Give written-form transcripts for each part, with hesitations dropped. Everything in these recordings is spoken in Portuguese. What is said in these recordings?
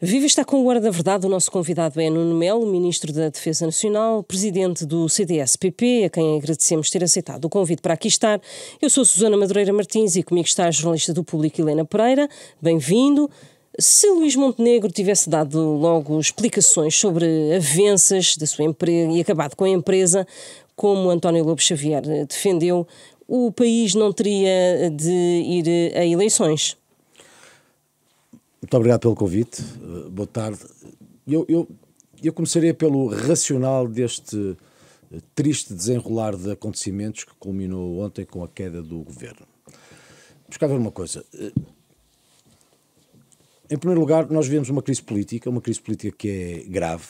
Viva, está com o Hora da Verdade. O nosso convidado é Nuno Melo, Ministro da Defesa Nacional, Presidente do CDS-PP, a quem agradecemos ter aceitado o convite para aqui estar. Eu sou Susana Madureira Martins e comigo está a jornalista do Público Helena Pereira. Bem-vindo. Se Luís Montenegro tivesse dado logo explicações sobre avanças da sua empresa e acabado com a empresa, como António Lobo Xavier defendeu, o país não teria de ir a eleições. Muito obrigado pelo convite. Boa tarde. Eu começaria pelo racional deste triste desenrolar de acontecimentos que culminou ontem com a queda do governo. Vamos cá ver uma coisa. Em primeiro lugar, nós vivemos uma crise política que é grave,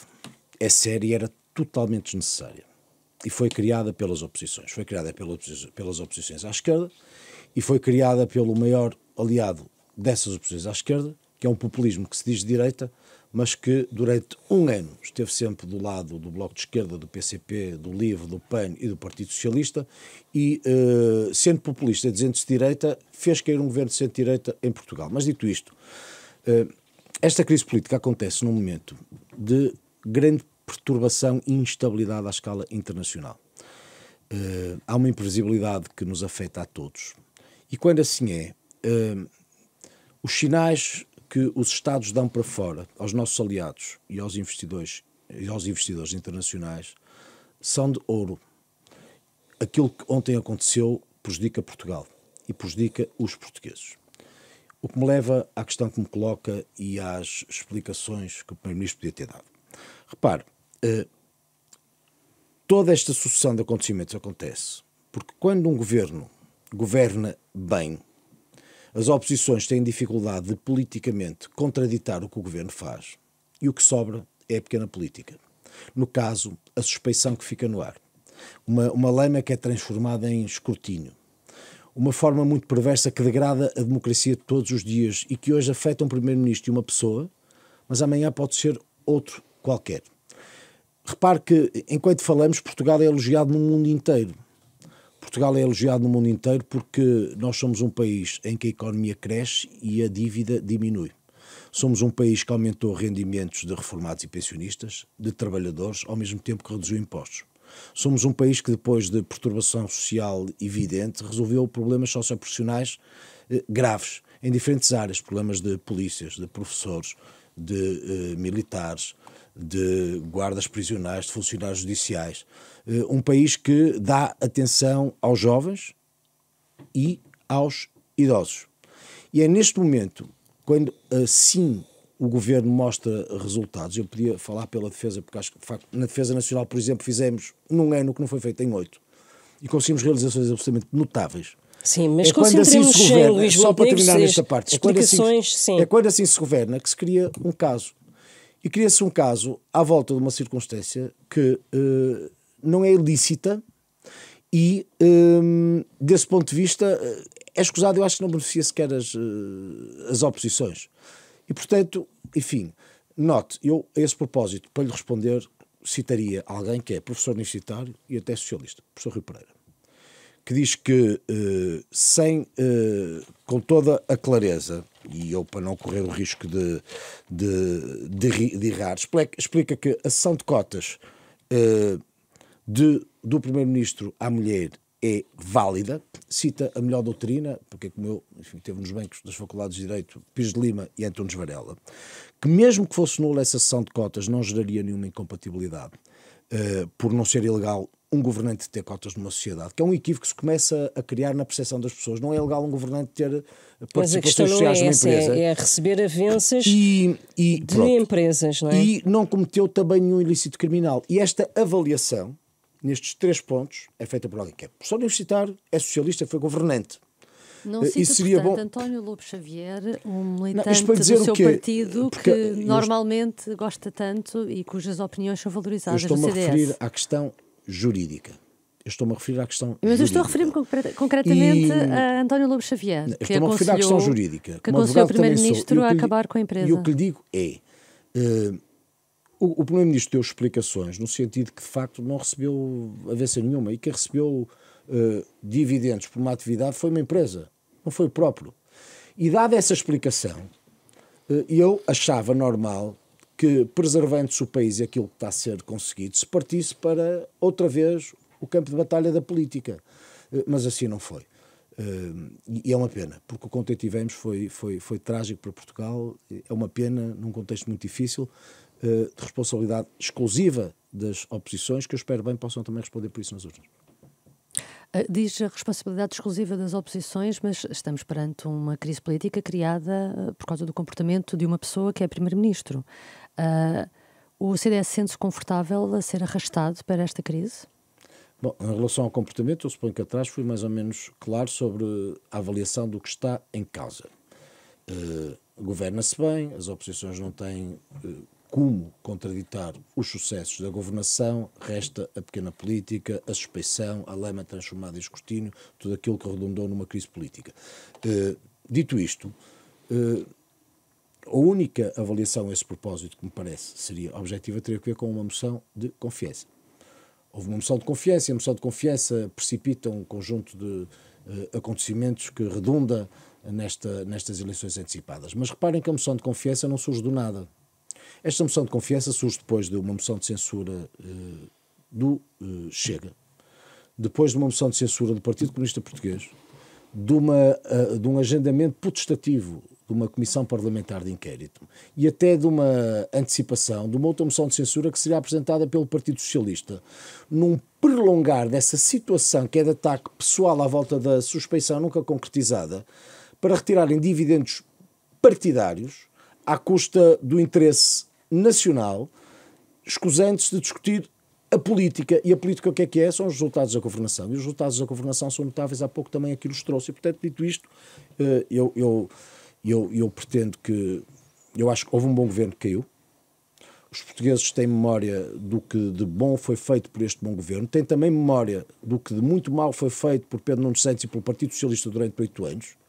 é séria e era totalmente desnecessária. E foi criada pelas oposições. Foi criada pelas oposições à esquerda e foi criada pelo maior aliado dessas oposições à esquerda, que é um populismo que se diz de direita, mas que durante um ano esteve sempre do lado do Bloco de Esquerda, do PCP, do LIVRE, do PAN e do Partido Socialista e, sendo populista e dizendo-se de direita, fez cair um governo de centro-direita em Portugal. Mas dito isto, esta crise política acontece num momento de grande perturbação e instabilidade à escala internacional. Há uma imprevisibilidade que nos afeta a todos. E quando assim é, os sinais que os Estados dão para fora aos nossos aliados e aos investidores internacionais são de ouro. Aquilo que ontem aconteceu prejudica Portugal e prejudica os portugueses. O que me leva à questão que me coloca e às explicações que o Primeiro-Ministro podia ter dado. Repare, toda esta sucessão de acontecimentos acontece porque quando um governo governa bem, as oposições têm dificuldade de politicamente contraditar o que o governo faz e o que sobra é a pequena política. No caso, a suspeição que fica no ar. Uma lama que é transformada em escrutínio. Uma forma muito perversa que degrada a democracia de todos os dias e que hoje afeta um primeiro-ministro e uma pessoa, mas amanhã pode ser outro qualquer. Repare que, enquanto falamos, Portugal é elogiado no mundo inteiro. Portugal é elogiado no mundo inteiro porque nós somos um país em que a economia cresce e a dívida diminui. Somos um país que aumentou rendimentos de reformados e pensionistas, de trabalhadores, ao mesmo tempo que reduziu impostos. Somos um país que, depois de perturbação social evidente, resolveu problemas socioprofissionais graves, em diferentes áreas, problemas de polícias, de professores, de militares, de guardas prisionais, de funcionários judiciais. Um país que dá atenção aos jovens e aos idosos. E é neste momento, quando assim o governo mostra resultados, eu podia falar pela defesa, porque acho que de facto, na Defesa Nacional, por exemplo, fizemos num ano o que não foi feito em 8 e conseguimos realizações absolutamente notáveis. Sim, mas concentremos-nos em Luís só para terminar Montenegro, nesta parte, explicações, é quando assim se governa que se cria um caso. E cria-se um caso à volta de uma circunstância que não é ilícita e, desse ponto de vista, é escusado. Eu acho que não beneficia sequer as oposições. E, portanto, enfim, note, eu, a esse propósito, para lhe responder, citaria alguém que é professor universitário e até socialista, professor Rui Pereira, que diz que, com toda a clareza, e eu, para não correr o risco de errar, explica que a cessão de cotas do Primeiro-Ministro à mulher é válida, cita a melhor doutrina, porque como eu, enfim, teve nos bancos das Faculdades de Direito Pires de Lima e António Varela, que mesmo que fosse nula essa cessão de cotas não geraria nenhuma incompatibilidade, por não ser ilegal um governante ter cotas numa sociedade, que é um equívoco que se começa a criar na percepção das pessoas. Não é ilegal um governante ter participações sociais numa empresa. É receber avanças de empresas, não é? E não cometeu também nenhum ilícito criminal. E esta avaliação, nestes 3 pontos, é feita por alguém que é professor universitário, é socialista, foi governante. Não cita, portanto, António Lobo Xavier, um militante do seu partido que normalmente gosta tanto e cujas opiniões são valorizadas no CDS. Eu estou-me a referir à questão jurídica. Mas eu estou a referir-me concretamente a António Lobo Xavier, que aconselhou o Primeiro-Ministro a acabar com a empresa. E o que lhe digo é, o Primeiro-Ministro deu explicações no sentido que de facto não recebeu avança nenhuma e quem recebeu dividendos por uma atividade foi uma empresa, não foi o próprio. E dada essa explicação, E eu achava normal que, preservando-se o país e aquilo que está a ser conseguido, se partisse para, outra vez, o campo de batalha da política. Mas assim não foi. E é uma pena, porque o contexto que tivemos foi trágico para Portugal. É uma pena, num contexto muito difícil, de responsabilidade exclusiva das oposições, que eu espero bem possam também responder por isso nas urnas. Diz a responsabilidade exclusiva das oposições, mas estamos perante uma crise política criada por causa do comportamento de uma pessoa que é primeiro-ministro. O CDS sente-se confortável a ser arrastado para esta crise? Bom, em relação ao comportamento, eu suponho que atrás fui mais ou menos claro sobre a avaliação do que está em causa. Governa-se bem, as oposições não têm como contraditar os sucessos da governação, resta a pequena política, a suspeição, a lama transformada em escrutínio, tudo aquilo que redundou numa crise política. Dito isto, a única avaliação a esse propósito que me parece seria objetiva teria que ver com uma moção de confiança. Houve uma moção de confiança, e a moção de confiança precipita um conjunto de acontecimentos que redunda nestas eleições antecipadas. Mas reparem que a moção de confiança não surge do nada. Esta moção de confiança surge depois de uma moção de censura do Chega, depois de uma moção de censura do Partido Comunista Português, de um agendamento potestativo de uma comissão parlamentar de inquérito e até de uma antecipação de uma outra moção de censura que seria apresentada pelo Partido Socialista, num prolongar dessa situação que é de ataque pessoal à volta da suspeição nunca concretizada, para retirarem dividendos partidários à custa do interesse nacional, escusando-se de discutir a política. E a política o que é? São os resultados da governação. E os resultados da governação são notáveis, há pouco também aqui os trouxe. E, portanto, dito isto, eu pretendo que... Eu acho que houve um bom governo que caiu. Os portugueses têm memória do que de bom foi feito por este bom governo. Têm também memória do que de muito mal foi feito por Pedro Nuno Santos e pelo Partido Socialista durante 8 anos.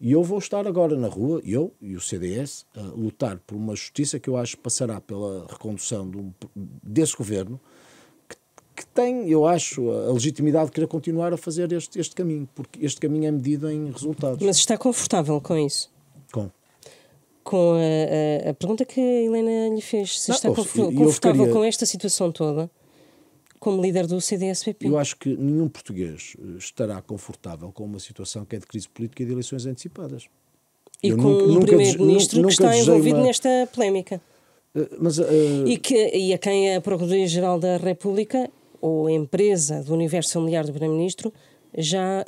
E eu vou estar agora na rua, eu e o CDS, a lutar por uma justiça que eu acho que passará pela recondução desse governo, que tem, eu acho, a legitimidade de querer continuar a fazer este caminho, porque este caminho é medido em resultados. Mas está confortável com isso? Com a pergunta que a Helena lhe fez, se está confortável com esta situação toda, como líder do CDS-PP? Eu acho que nenhum português estará confortável com uma situação que é de crise política e de eleições antecipadas. E com um primeiro-ministro que está envolvido nesta polémica. E a quem a Procuradoria-Geral da República, ou a empresa do universo familiar do primeiro-ministro, já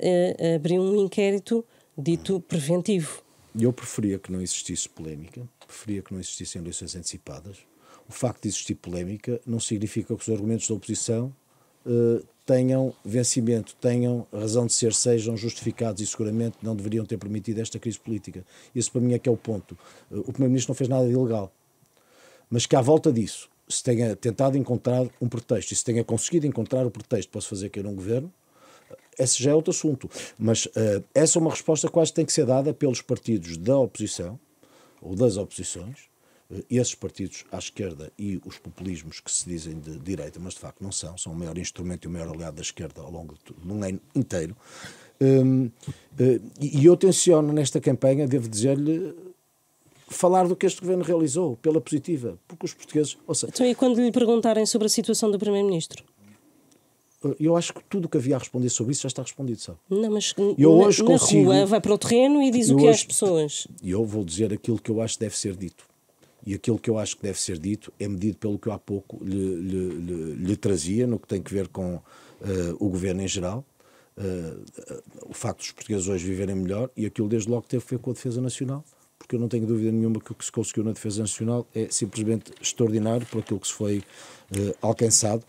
abriu um inquérito dito preventivo. Eu preferia que não existisse polémica, preferia que não existissem eleições antecipadas. O facto de existir polémica não significa que os argumentos da oposição tenham vencimento, tenham razão de ser, sejam justificados e seguramente não deveriam ter permitido esta crise política. Esse para mim é que é o ponto. O Primeiro-Ministro não fez nada de ilegal, mas que à volta disso se tenha tentado encontrar um pretexto e se tenha conseguido encontrar o pretexto para se fazer cair um governo, esse já é outro assunto. Mas essa é uma resposta que quase tem que ser dada pelos partidos da oposição ou das oposições, esses partidos à esquerda e os populismos que se dizem de direita, mas de facto não são o maior instrumento e o maior aliado da esquerda ao longo de um ano inteiro. E eu tenciono nesta campanha, devo dizer-lhe, falar do que este governo realizou, pela positiva, porque os portugueses... Então, e quando lhe perguntarem sobre a situação do Primeiro-Ministro? Eu acho que tudo o que havia a responder sobre isso já está respondido, sabe? Não, mas na rua vai para o terreno e diz o que é às pessoas. E eu vou dizer aquilo que eu acho que deve ser dito. E aquilo que eu acho que deve ser dito é medido pelo que eu há pouco lhe trazia, no que tem que ver com o governo em geral, o facto dos portugueses hoje viverem melhor, e aquilo desde logo teve que ver com a defesa nacional, porque eu não tenho dúvida nenhuma que o que se conseguiu na defesa nacional é simplesmente extraordinário por aquilo que se foi alcançando,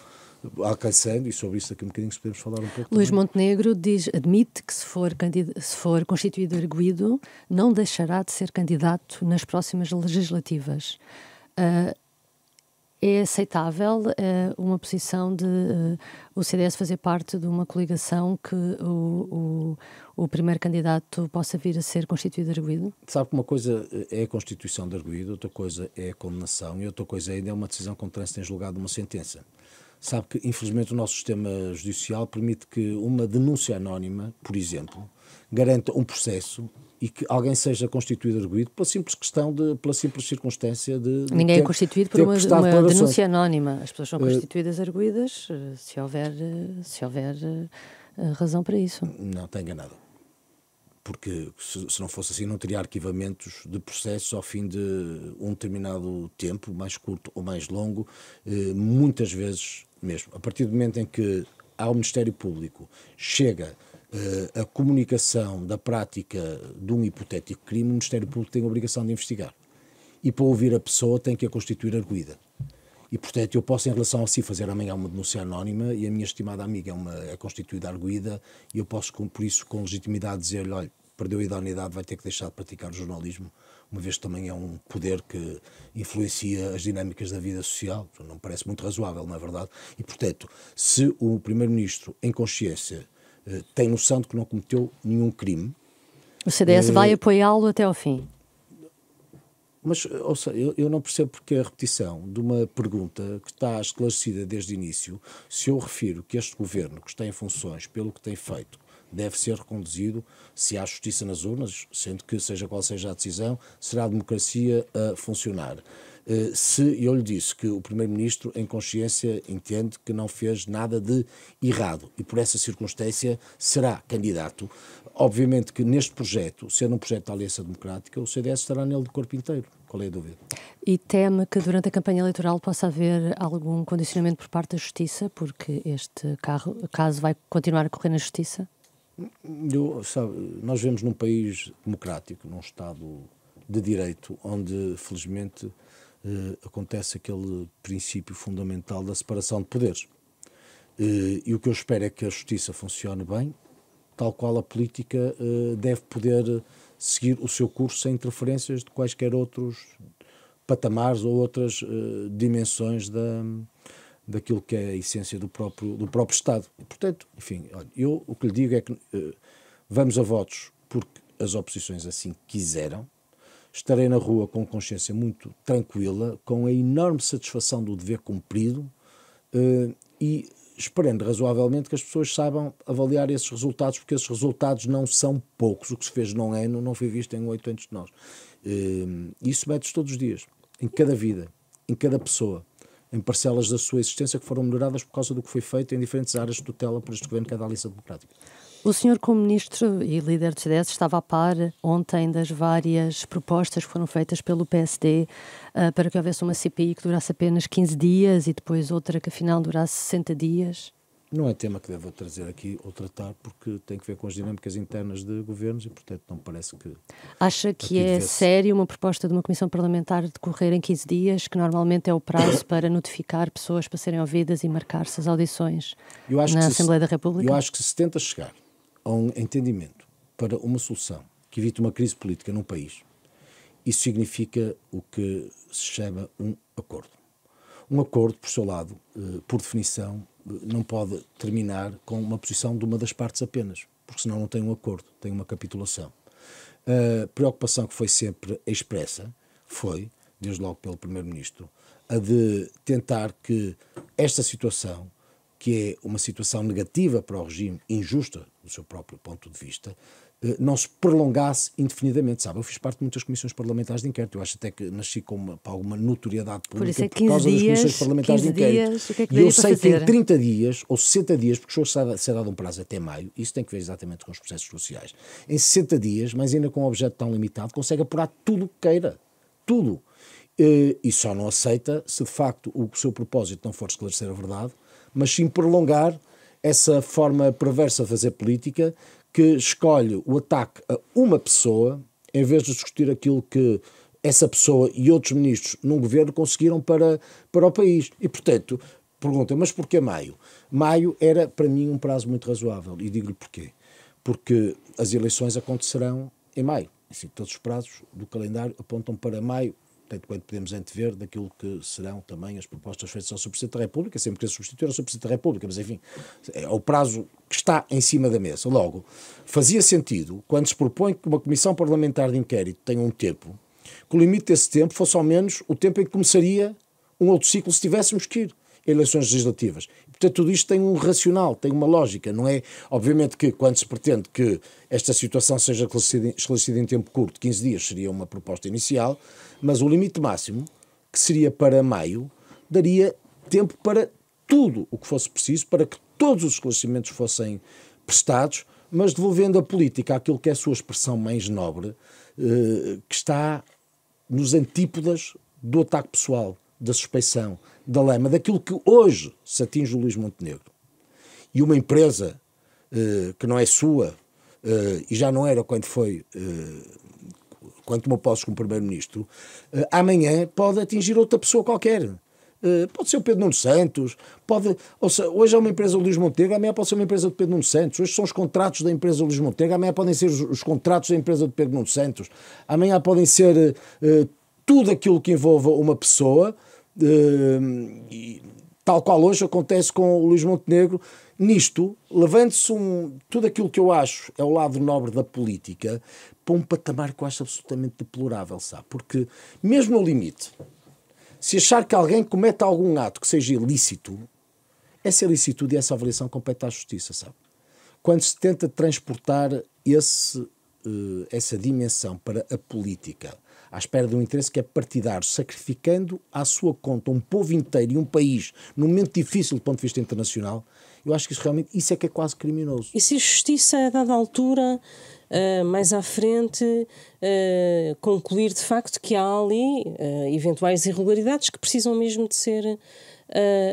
e sobre isso daqui um bocadinho se podemos falar um pouco. Luís Montenegro admite que se for constituído arguido, não deixará de ser candidato nas próximas legislativas. É aceitável uma posição de o CDS fazer parte de uma coligação que o primeiro candidato possa vir a ser constituído arguido? Sabe que uma coisa é a constituição de arguido, outra coisa é a condenação e outra coisa ainda é uma decisão com trânsito em julgado de uma sentença. Sabe que, infelizmente, o nosso sistema judicial permite que uma denúncia anónima, por exemplo, garanta um processo e que alguém seja constituído arguido pela simples pela simples circunstância de Ninguém é constituído por uma denúncia anónima. As pessoas são constituídas arguidas se houver razão para isso. Não, está enganado. Porque se não fosse assim não teria arquivamentos de processos ao fim de um determinado tempo, mais curto ou mais longo, muitas vezes mesmo. A partir do momento em que ao Ministério Público chega a comunicação da prática de um hipotético crime, o Ministério Público tem a obrigação de investigar. E para ouvir a pessoa tem que a constituir arguida. E, portanto, eu posso, em relação a si, fazer amanhã uma denúncia anónima e a minha estimada amiga é constituída arguida e eu posso, por isso, com legitimidade, dizer-lhe, olha, perdeu a idoneidade, vai ter que deixar de praticar o jornalismo, uma vez que também é um poder que influencia as dinâmicas da vida social. Não me parece muito razoável, não é verdade? E, portanto, se o Primeiro-Ministro, em consciência, tem noção de que não cometeu nenhum crime... O CDS vai apoiá-lo até ao fim? Mas, ou seja, eu não percebo porque a repetição de uma pergunta que está esclarecida desde o início, se eu refiro que este governo, que está em funções pelo que tem feito, deve ser reconduzido se há justiça nas urnas, sendo que, seja qual seja a decisão, será a democracia a funcionar. Se eu lhe disse que o Primeiro-Ministro, em consciência, entende que não fez nada de errado e, por essa circunstância, será candidato, obviamente que neste projeto, sendo um projeto da Aliança Democrática, o CDS estará nele de corpo inteiro. Qual é a dúvida? E teme que durante a campanha eleitoral possa haver algum condicionamento por parte da Justiça, porque este caso vai continuar a correr na Justiça? Nós vivemos num país democrático, num Estado de Direito, onde, felizmente, acontece aquele princípio fundamental da separação de poderes. E o que eu espero é que a Justiça funcione bem, tal qual a política deve poder seguir o seu curso sem interferências de quaisquer outros patamares ou outras dimensões daquilo que é a essência do próprio Estado. E, portanto, enfim, olha, eu o que lhe digo é que vamos a votos porque as oposições assim quiseram. Estarei na rua com consciência muito tranquila, com a enorme satisfação do dever cumprido e esperando razoavelmente que as pessoas saibam avaliar esses resultados, porque esses resultados não são poucos. O que se fez num ano não foi visto em 8 antes de nós. Isso mete-se todos os dias, em cada vida, em cada pessoa, em parcelas da sua existência que foram melhoradas por causa do que foi feito em diferentes áreas de tutela por este governo que é da Aliança Democrática. O senhor, como ministro e líder do CDS, estava a par ontem das várias propostas que foram feitas pelo PSD para que houvesse uma CPI que durasse apenas 15 dias e depois outra que afinal durasse 60 dias? Não é tema que devo trazer aqui ou tratar, porque tem que ver com as dinâmicas internas de governos e, portanto, não me parece que... Acha que é sério uma proposta de uma comissão parlamentar decorrer em 15 dias, que normalmente é o prazo para notificar pessoas para serem ouvidas e marcar-se as audições na Assembleia da República? Eu acho que se tenta chegar a um entendimento para uma solução que evite uma crise política num país, isso significa o que se chama um acordo. Um acordo, por seu lado, por definição, não pode terminar com uma posição de uma das partes apenas, porque senão não tem um acordo, tem uma capitulação. A preocupação que foi sempre expressa foi, desde logo pelo Primeiro-Ministro, a de tentar que esta situação, que é uma situação negativa para o regime, injusta do seu próprio ponto de vista, não se prolongasse indefinidamente. Sabe, eu fiz parte de muitas comissões parlamentares de inquérito, eu acho até que nasci com alguma notoriedade pública por causa das comissões parlamentares de inquérito. E eu sei que em 30 dias ou 60 dias, porque o senhor ser dado um prazo até maio, isso tem que ver exatamente com os processos sociais, em 60 dias, mas ainda com um objeto tão limitado, consegue apurar tudo o que queira. Tudo. E só não aceita se de facto o seu propósito não for esclarecer a verdade, mas sim prolongar essa forma perversa de fazer política que escolhe o ataque a uma pessoa em vez de discutir aquilo que essa pessoa e outros ministros num governo conseguiram para o país. E, portanto, pergunta, mas porquê maio? Maio era, para mim, um prazo muito razoável. E digo-lhe porquê. Porque as eleições acontecerão em maio. Assim, todos os prazos do calendário apontam para maio, tanto quanto podemos antever daquilo que serão também as propostas feitas ao Sr. Presidente da República, sempre que substituir ao Sr. Presidente da República, mas enfim, é o prazo que está em cima da mesa. Logo, fazia sentido, quando se propõe que uma comissão parlamentar de inquérito tenha um tempo, que o limite desse tempo fosse ao menos o tempo em que começaria um outro ciclo se tivéssemos que ir. eleições legislativas. Portanto, tudo isto tem um racional, tem uma lógica. Não é, obviamente, que quando se pretende que esta situação seja esclarecida em tempo curto, 15 dias seria uma proposta inicial, mas o limite máximo, que seria para maio, daria tempo para tudo o que fosse preciso, para que todos os esclarecimentos fossem prestados, mas devolvendo a política àquilo que é a sua expressão mais nobre, que está nos antípodas do ataque pessoal, da suspeição, da lema, daquilo que hoje se atinge o Luís Montenegro. E uma empresa que não é sua, e já não era quando tomou posse como Primeiro-Ministro, amanhã pode atingir outra pessoa qualquer. Pode ser o Pedro Nuno Santos, hoje é uma empresa do Luís Montenegro, amanhã pode ser uma empresa do Pedro Nuno Santos, hoje são os contratos da empresa do Luís Montenegro, amanhã podem ser os contratos da empresa do Pedro Nuno Santos, amanhã podem ser tudo aquilo que envolva uma pessoa, tal qual hoje acontece com o Luís Montenegro. Nisto, levando-se tudo aquilo que eu acho é o lado nobre da política para um patamar que eu acho absolutamente deplorável, sabe? Porque mesmo no limite, se achar que alguém comete algum ato que seja ilícito, essa ilicitude e essa avaliação compete à justiça, sabe? Quando se tenta transportar essa dimensão para a política, à espera de um interesse que é partidário, sacrificando à sua conta um povo inteiro e um país num momento difícil do ponto de vista internacional, eu acho que isso é que é quase criminoso. E se a justiça, a dada altura, mais à frente, concluir de facto que há ali eventuais irregularidades que precisam mesmo de ser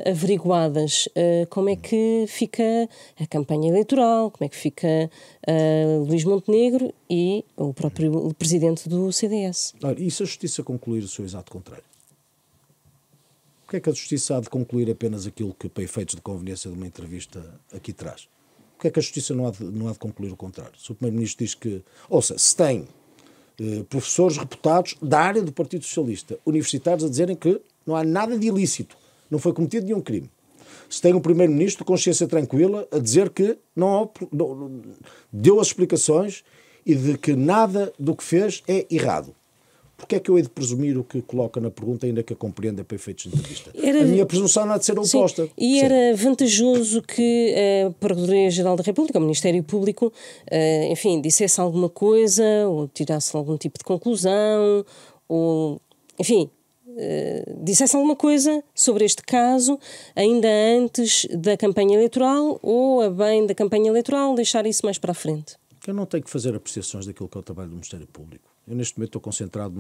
averiguadas, como é que fica a campanha eleitoral, como é que fica Luís Montenegro e o próprio presidente do CDS? Ora, e se a justiça concluir o seu exato contrário? Porque é que a justiça há de concluir apenas aquilo que, para efeitos de conveniência de uma entrevista, aqui traz? Porque é que a justiça não há de concluir o contrário? Se o Primeiro-Ministro diz que... Ouça, se tem professores reputados da área do Partido Socialista, universitários, a dizerem que não há nada de ilícito, não foi cometido nenhum crime. Se tem um Primeiro-Ministro de consciência tranquila a dizer que não deu as explicações e de que nada do que fez é errado. Porque é que eu hei de presumir o que coloca na pergunta, ainda que a compreenda para efeitos de entrevista? A minha presunção não há de ser oposta. Sim. E era vantajoso que a Procuradoria-Geral da República, o Ministério Público, enfim, dissesse alguma coisa, ou tirasse algum tipo de conclusão, ou, enfim, dissesse alguma coisa sobre este caso ainda antes da campanha eleitoral, ou a bem da campanha eleitoral, deixar isso mais para a frente. Eu não tenho que fazer apreciações daquilo que é o trabalho do Ministério Público. Eu, neste momento, estou concentrado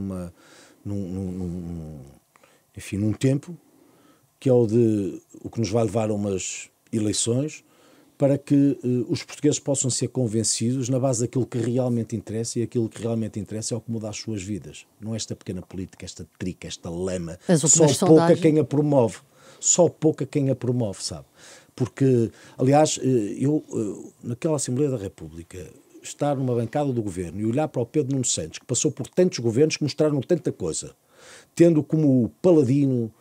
num tempo que é o que nos vai levar a umas eleições para que os portugueses possam ser convencidos na base daquilo que realmente interessa, e aquilo que realmente interessa é o que muda as suas vidas. Não esta pequena política, esta trica, esta lema, só pouca quem a promove. Só pouca quem a promove, sabe? Porque, aliás, eu, naquela Assembleia da República, estar numa bancada do governo e olhar para o Pedro Nuno Santos, que passou por tantos governos que mostraram tanta coisa, tendo como paladino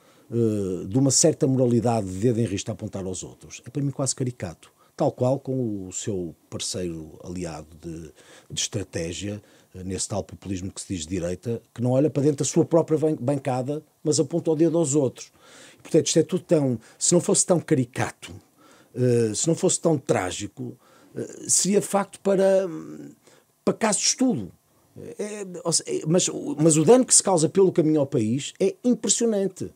de uma certa moralidade de dedo em risco a apontar aos outros, é para mim quase caricato. Tal qual com o seu parceiro aliado de estratégia, nesse tal populismo que se diz de direita, que não olha para dentro da sua própria bancada, mas aponta o dedo aos outros. Portanto, isto é tudo tão... Se não fosse tão caricato, se não fosse tão trágico, seria de facto para caso de estudo. Mas o dano que se causa pelo caminho ao país é impressionante.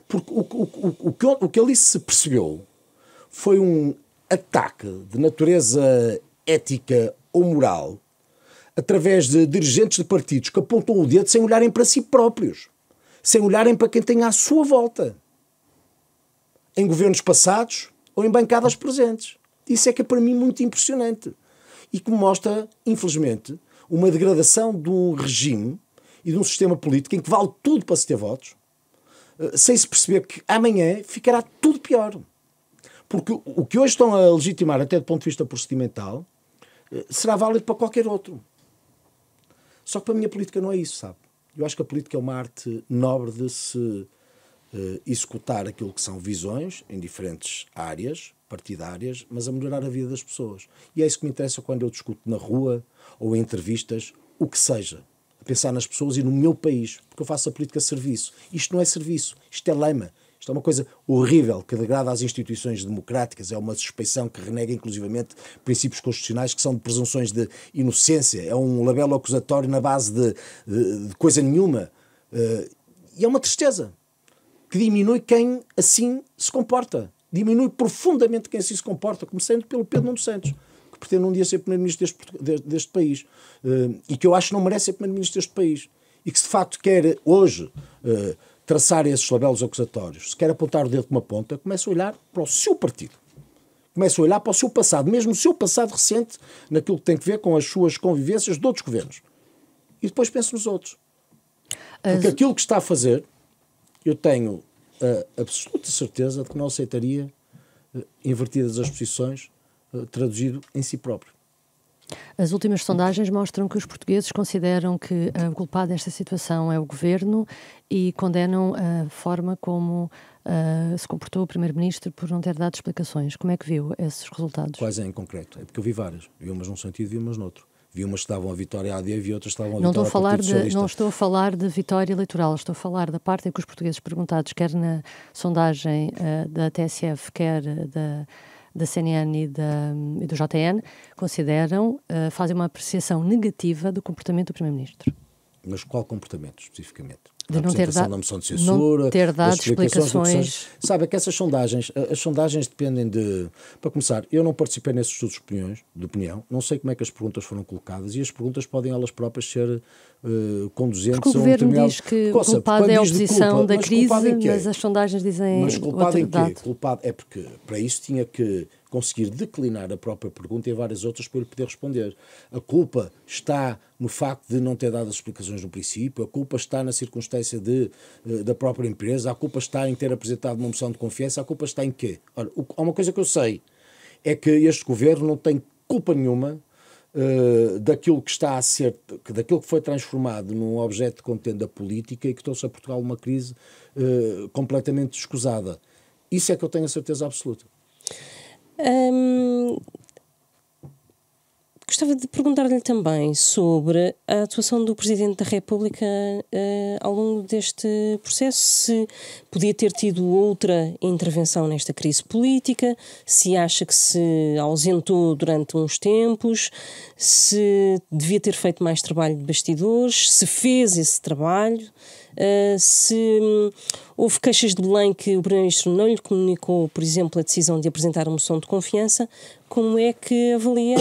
Porque o que ali se percebeu foi um ataque de natureza ética ou moral através de dirigentes de partidos que apontam o dedo sem olharem para si próprios, sem olharem para quem tem à sua volta, em governos passados ou em bancadas presentes. Isso é que é para mim muito impressionante e que mostra, infelizmente, uma degradação de um regime e de um sistema político em que vale tudo para se ter votos, sem se perceber que amanhã ficará tudo pior. Porque o que hoje estão a legitimar, até do ponto de vista procedimental, será válido para qualquer outro. Só que para a minha política não é isso, sabe? Eu acho que a política é uma arte nobre de se executar aquilo que são visões em diferentes áreas partidárias, mas a melhorar a vida das pessoas. E é isso que me interessa quando eu discuto na rua ou em entrevistas, o que seja. A pensar nas pessoas e no meu país, porque eu faço a política de serviço. Isto não é serviço, isto é lema, Isto é uma coisa horrível, que degrada as instituições democráticas, é uma suspeição que renega inclusivamente princípios constitucionais que são de presunções de inocência, é um labelo acusatório na base de coisa nenhuma. E é uma tristeza que diminui quem assim se comporta. Diminui profundamente quem assim se comporta, começando pelo Pedro Nuno Santos, que pretende um dia ser primeiro-ministro deste país, e que eu acho que não merece ser primeiro-ministro deste país, e que se de facto quer hoje traçar esses labelos acusatórios, se quer apontar o dedo com uma ponta, começa a olhar para o seu partido. Começa a olhar para o seu passado, mesmo o seu passado recente, naquilo que tem que ver com as suas convivências de outros governos. E depois pensa nos outros. Porque aquilo que está a fazer, eu tenho a absoluta certeza de que não aceitaria, invertidas as posições, traduzido em si próprio. As últimas sondagens mostram que os portugueses consideram que o culpado desta situação é o governo e condenam a forma como se comportou o primeiro-ministro por não ter dado explicações. Como é que viu esses resultados? Quais em concreto? É porque eu vi várias. Vi umas num sentido, vi umas noutro. Vi umas que estavam a vitória AD, vi outras que estavam a vitória ao Partido Socialista. Não estou a falar de vitória eleitoral, estou a falar da parte em que os portugueses perguntados, quer na sondagem da TSF, quer da CNN e do JN, consideram, fazem uma apreciação negativa do comportamento do primeiro-ministro. Mas qual comportamento, especificamente? De não ter, da moção de censura, não ter dado explicações. Sabe, é que essas sondagens, as sondagens dependem de... Para começar, eu não participei nesses estudos de opinião, não sei como é que as perguntas foram colocadas, e as perguntas podem elas próprias ser conduzentes porque o governo diz que o culpado é a oposição da crise, mas as sondagens dizem... Mas culpado em quê? Culpado é porque, para isso, tinha que conseguir declinar a própria pergunta e várias outras para ele poder responder. A culpa está no facto de não ter dado as explicações no princípio, a culpa está na circunstância da própria empresa, a culpa está em ter apresentado uma moção de confiança, a culpa está em quê? Ora, há uma coisa que eu sei, é que este governo não tem culpa nenhuma daquilo que está a ser, daquilo que foi transformado num objeto de contenda política e que trouxe a Portugal uma crise completamente escusada. Isso é que eu tenho a certeza absoluta. Gostava de perguntar-lhe também sobre a atuação do Presidente da República ao longo deste processo, se podia ter tido outra intervenção nesta crise política, se acha que se ausentou durante uns tempos, se devia ter feito mais trabalho de bastidores, se fez esse trabalho, se houve queixas de Belém que o Primeiro-Ministro não lhe comunicou, por exemplo, a decisão de apresentar uma moção de confiança. Como é que avalia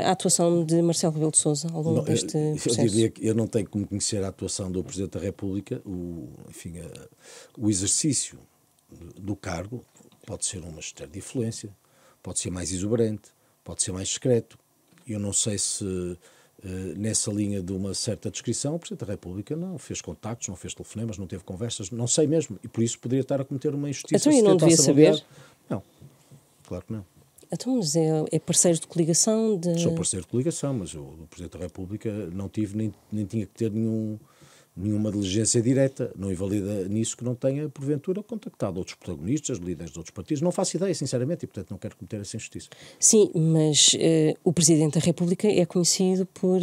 a atuação de Marcelo Rebelo de Sousa ao longo deste processo? Eu diria que eu não tenho como conhecer a atuação do Presidente da República. O exercício do cargo pode ser um magistério de influência, pode ser mais exuberante, pode ser mais discreto. Eu não sei se nessa linha de uma certa descrição o Presidente da República não fez contactos, não fez telefonemas, não teve conversas, não sei mesmo. E por isso poderia estar a cometer uma injustiça. Então, e não devia saber? Não, claro que não. Então, mas é parceiro de coligação? Sou parceiro de coligação, mas o Presidente da República não tive, nem tinha que ter nenhuma diligência direta. Não invalida nisso que não tenha, porventura, contactado outros protagonistas, líderes de outros partidos. Não faço ideia, sinceramente, e, portanto, não quero cometer essa injustiça. Sim, mas o Presidente da República é conhecido por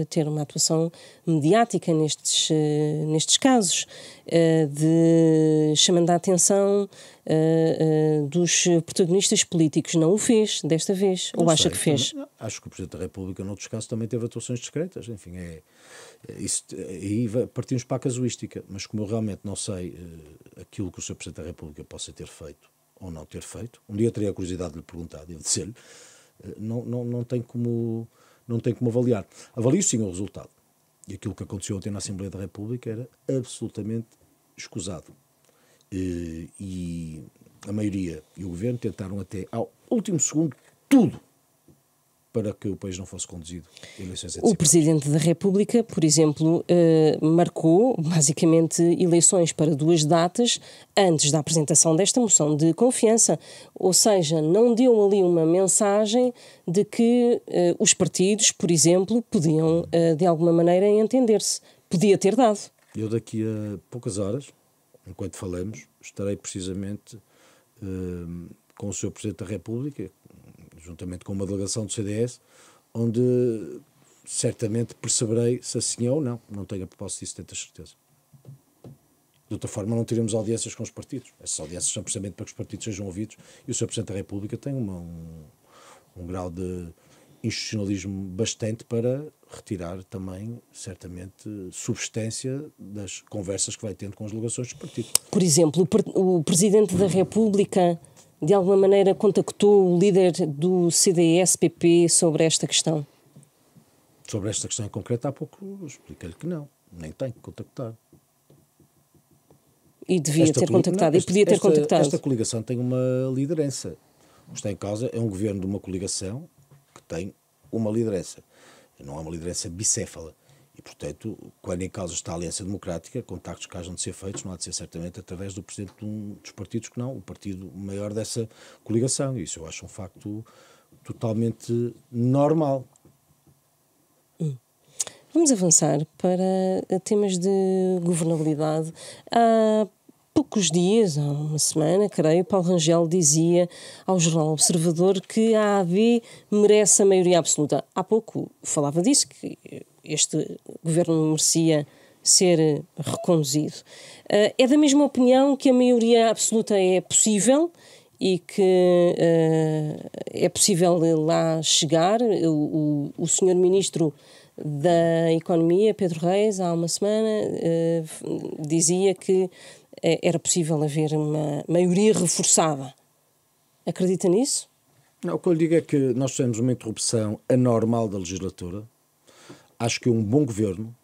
ter uma atuação mediática nestes casos, chamando a atenção dos protagonistas políticos. Não o fez desta vez? Ou acha que fez? Acho que o Presidente da República, noutros casos, também teve atuações discretas. Enfim, isso, aí partimos para a casuística, mas como eu realmente não sei aquilo que o Sr. Presidente da República possa ter feito ou não ter feito, um dia teria a curiosidade de lhe perguntar, de dizer-lhe, não tem como avaliar. Avalio sim o resultado. E aquilo que aconteceu ontem na Assembleia da República era absolutamente escusado. E a maioria e o Governo tentaram até ao último segundo tudo para que o país não fosse conduzido a eleições antecipadas. O Presidente da República, por exemplo, marcou basicamente eleições para 2 datas antes da apresentação desta moção de confiança, ou seja, não deu ali uma mensagem de que os partidos, por exemplo, podiam de alguma maneira entender-se. Podia ter dado. Eu daqui a poucas horas, enquanto falamos, estarei precisamente com o Sr. Presidente da República, juntamente com uma delegação do CDS, onde certamente perceberei se assim é ou não. Não tenho a propósito disso tanta certeza. De outra forma, não teremos audiências com os partidos. Essas audiências são precisamente para que os partidos sejam ouvidos, e o Sr. Presidente da República tem um grau de institucionalismo bastante para retirar também, certamente, substância das conversas que vai tendo com as delegações dos partidos. Por exemplo, o Presidente da República, de alguma maneira, contactou o líder do CDS-PP sobre esta questão? Sobre esta questão em concreto, há pouco expliquei-lhe que não, nem tem que contactar. E devia ter contactado, e podia ter contactado. Esta coligação tem uma liderança. O que está em causa é um governo de uma coligação que tem uma liderança. Não é uma liderança bicéfala. E, portanto, quando em causa está a Aliança Democrática, contactos que hajam de ser feitos, não há de ser certamente através do presidente de um dos partidos que não, o partido maior dessa coligação. E isso eu acho um facto totalmente normal. Vamos avançar para temas de governabilidade. Há poucos dias, há uma semana, creio, Paulo Rangel dizia ao jornal Observador que a AD merece a maioria absoluta. Há pouco falava disso, que este governo merecia ser reconduzido. É da mesma opinião que a maioria absoluta é possível e que é possível lá chegar? O senhor Ministro da Economia, Pedro Reis, há uma semana, dizia que era possível haver uma maioria reforçada. Acredita nisso? Não, o que eu lhe digo é que nós temos uma interrupção anormal da legislatura. Acho que um bom governo,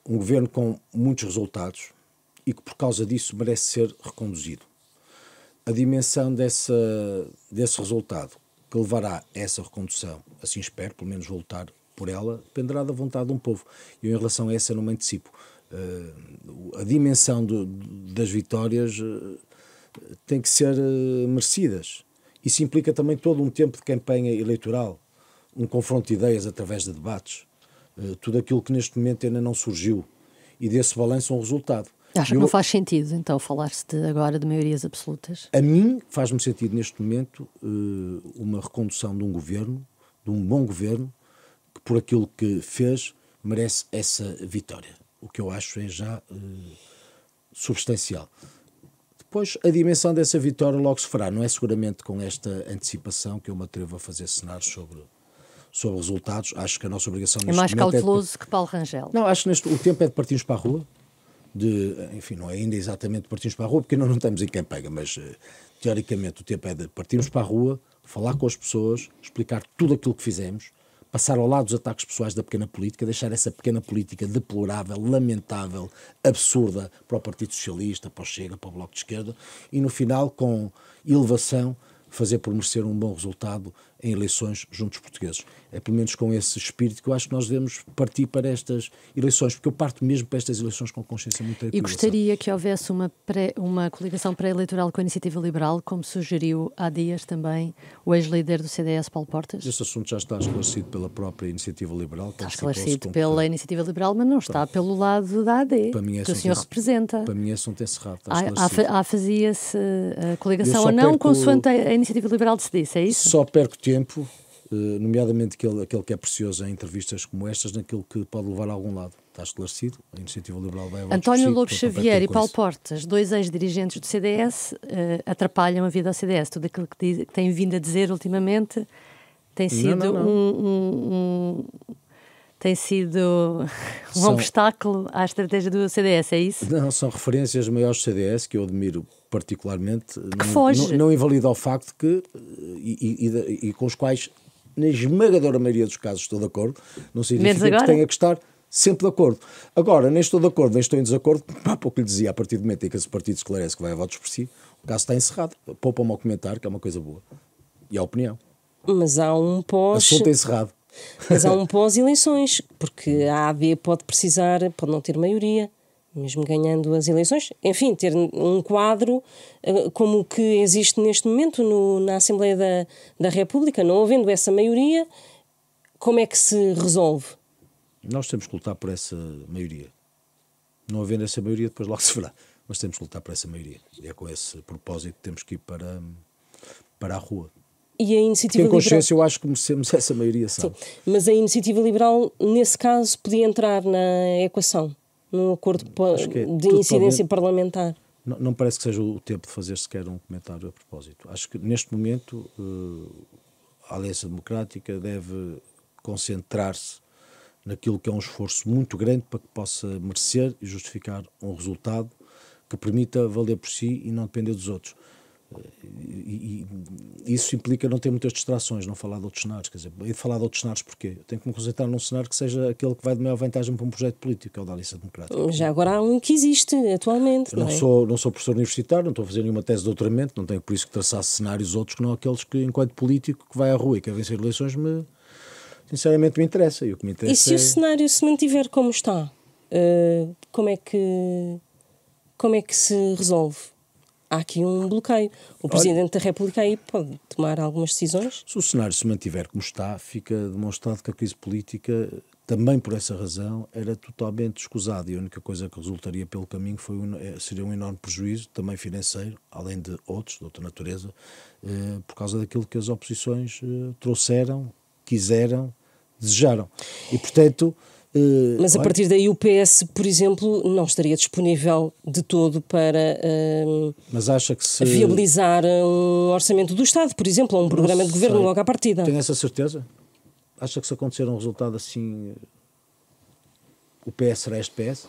um governo com muitos resultados e que por causa disso merece ser reconduzido. A dimensão desse resultado que levará a essa recondução, assim espero, pelo menos vou lutar por ela, dependerá da vontade de um povo. E eu, em relação a essa, não me antecipo. A dimensão das vitórias tem que ser merecidas. Isso implica também todo um tempo de campanha eleitoral, um confronto de ideias através de debates, tudo aquilo que neste momento ainda não surgiu. E desse balanço um resultado. Acha que não faz sentido, então, falar-se agora de maiorias absolutas? A mim faz-me sentido, neste momento, uma recondução de um governo, de um bom governo, que por aquilo que fez merece essa vitória. O que eu acho é já substancial. Depois, a dimensão dessa vitória logo se fará. Não é seguramente com esta antecipação que eu me atrevo a fazer cenários sobre resultados. Acho que a nossa obrigação neste momento é mais cauteloso que Paulo Rangel. Não, acho que o tempo é de partirmos para a rua. Enfim, não é ainda exatamente de partirmos para a rua, porque não estamos em campanha, mas teoricamente o tempo é de partirmos para a rua, falar com as pessoas, explicar tudo aquilo que fizemos, passar ao lado dos ataques pessoais da pequena política, deixar essa pequena política deplorável, lamentável, absurda para o Partido Socialista, para o Chega, para o Bloco de Esquerda, e no final, com elevação, fazer por merecer um bom resultado em eleições junto dos portugueses. É pelo menos com esse espírito que eu acho que nós devemos partir para estas eleições, porque eu parto mesmo para estas eleições com consciência muito tranquila. E gostaria que houvesse uma coligação pré-eleitoral com a Iniciativa Liberal, como sugeriu há dias também o ex-líder do CDS, Paulo Portas? Este assunto já está esclarecido pela própria Iniciativa Liberal. Está esclarecido pela Iniciativa Liberal, mas não está pelo lado da AD, que o senhor representa. Para mim é assunto encerrado, fazia-se a coligação ou não, consoante a Iniciativa Liberal decidisse, é isso? Só perco tempo, nomeadamente aquele que é precioso em entrevistas como estas, naquilo que pode levar a algum lado. Está esclarecido, a Iniciativa Liberal vai ao António Lobo Xavier e Paulo Portas, dois ex-dirigentes do CDS, atrapalham a vida ao CDS. Tudo aquilo que tem vindo a dizer ultimamente tem sido tem sido um obstáculo à estratégia do CDS, é isso? Não, são referências maiores do CDS que eu admiro particularmente. Que foge. Não invalida ao facto que, e com os quais, na esmagadora maioria dos casos, estou de acordo, não significa que tenha que estar sempre de acordo. Agora, nem estou de acordo, nem estou em desacordo, há pouco lhe dizia, a partir do momento em que esse partido esclarece que vai a votos por si, o caso está encerrado. Poupa-me ao comentário, que é uma coisa boa. E a opinião. Mas há um pós... Assunto encerrado. Mas há um pós-eleições, porque a AD pode não ter maioria, mesmo ganhando as eleições. Enfim, ter um quadro como o que existe neste momento na Assembleia da República. Não havendo essa maioria, como é que se resolve? Nós temos que lutar por essa maioria. Não havendo essa maioria, depois logo se verá. Mas temos que lutar por essa maioria. E é com esse propósito que temos que ir para a rua. E a Iniciativa Liberal... Em consciência, Liberal... eu acho que merecemos essa maioria, sabe? Sim, mas a Iniciativa Liberal, nesse caso, podia entrar na equação? num acordo de incidência parlamentar? Não parece que seja o tempo de fazer sequer um comentário a propósito. Acho que neste momento a Aliança Democrática deve concentrar-se naquilo que é um esforço muito grande para que possa merecer e justificar um resultado que permita valer por si e não depender dos outros. E isso implica não ter muitas distrações, não falar de outros cenários. Quer dizer, e de falar de outros cenários porquê? Eu tenho que me concentrar num cenário que seja aquele que vai de maior vantagem para um projeto político, que é o da Aliança Democrática. Já agora há um que existe atualmente. Eu não sou professor universitário, não estou a fazer nenhuma tese de doutoramento, não tenho por isso que traçar cenários outros que não aqueles que, enquanto político que vai à rua e quer vencer eleições, sinceramente me interessa. E o que me interessa e se o cenário se mantiver como está, como é que se resolve? Há aqui um bloqueio. O Presidente da República aí pode tomar algumas decisões? Se o cenário se mantiver como está, fica demonstrado que a crise política, também por essa razão, era totalmente escusada, e a única coisa que resultaria pelo caminho seria um enorme prejuízo, também financeiro, além de outros, de outra natureza, por causa daquilo que as oposições trouxeram, quiseram, desejaram. E, portanto... Mas a partir daí o PS, por exemplo, não estaria disponível de todo para mas acha que viabilizar um orçamento do Estado, por exemplo, ou um programa de governo logo à partida. Tem essa certeza? Acha que se acontecer um resultado assim, o PS será este PS?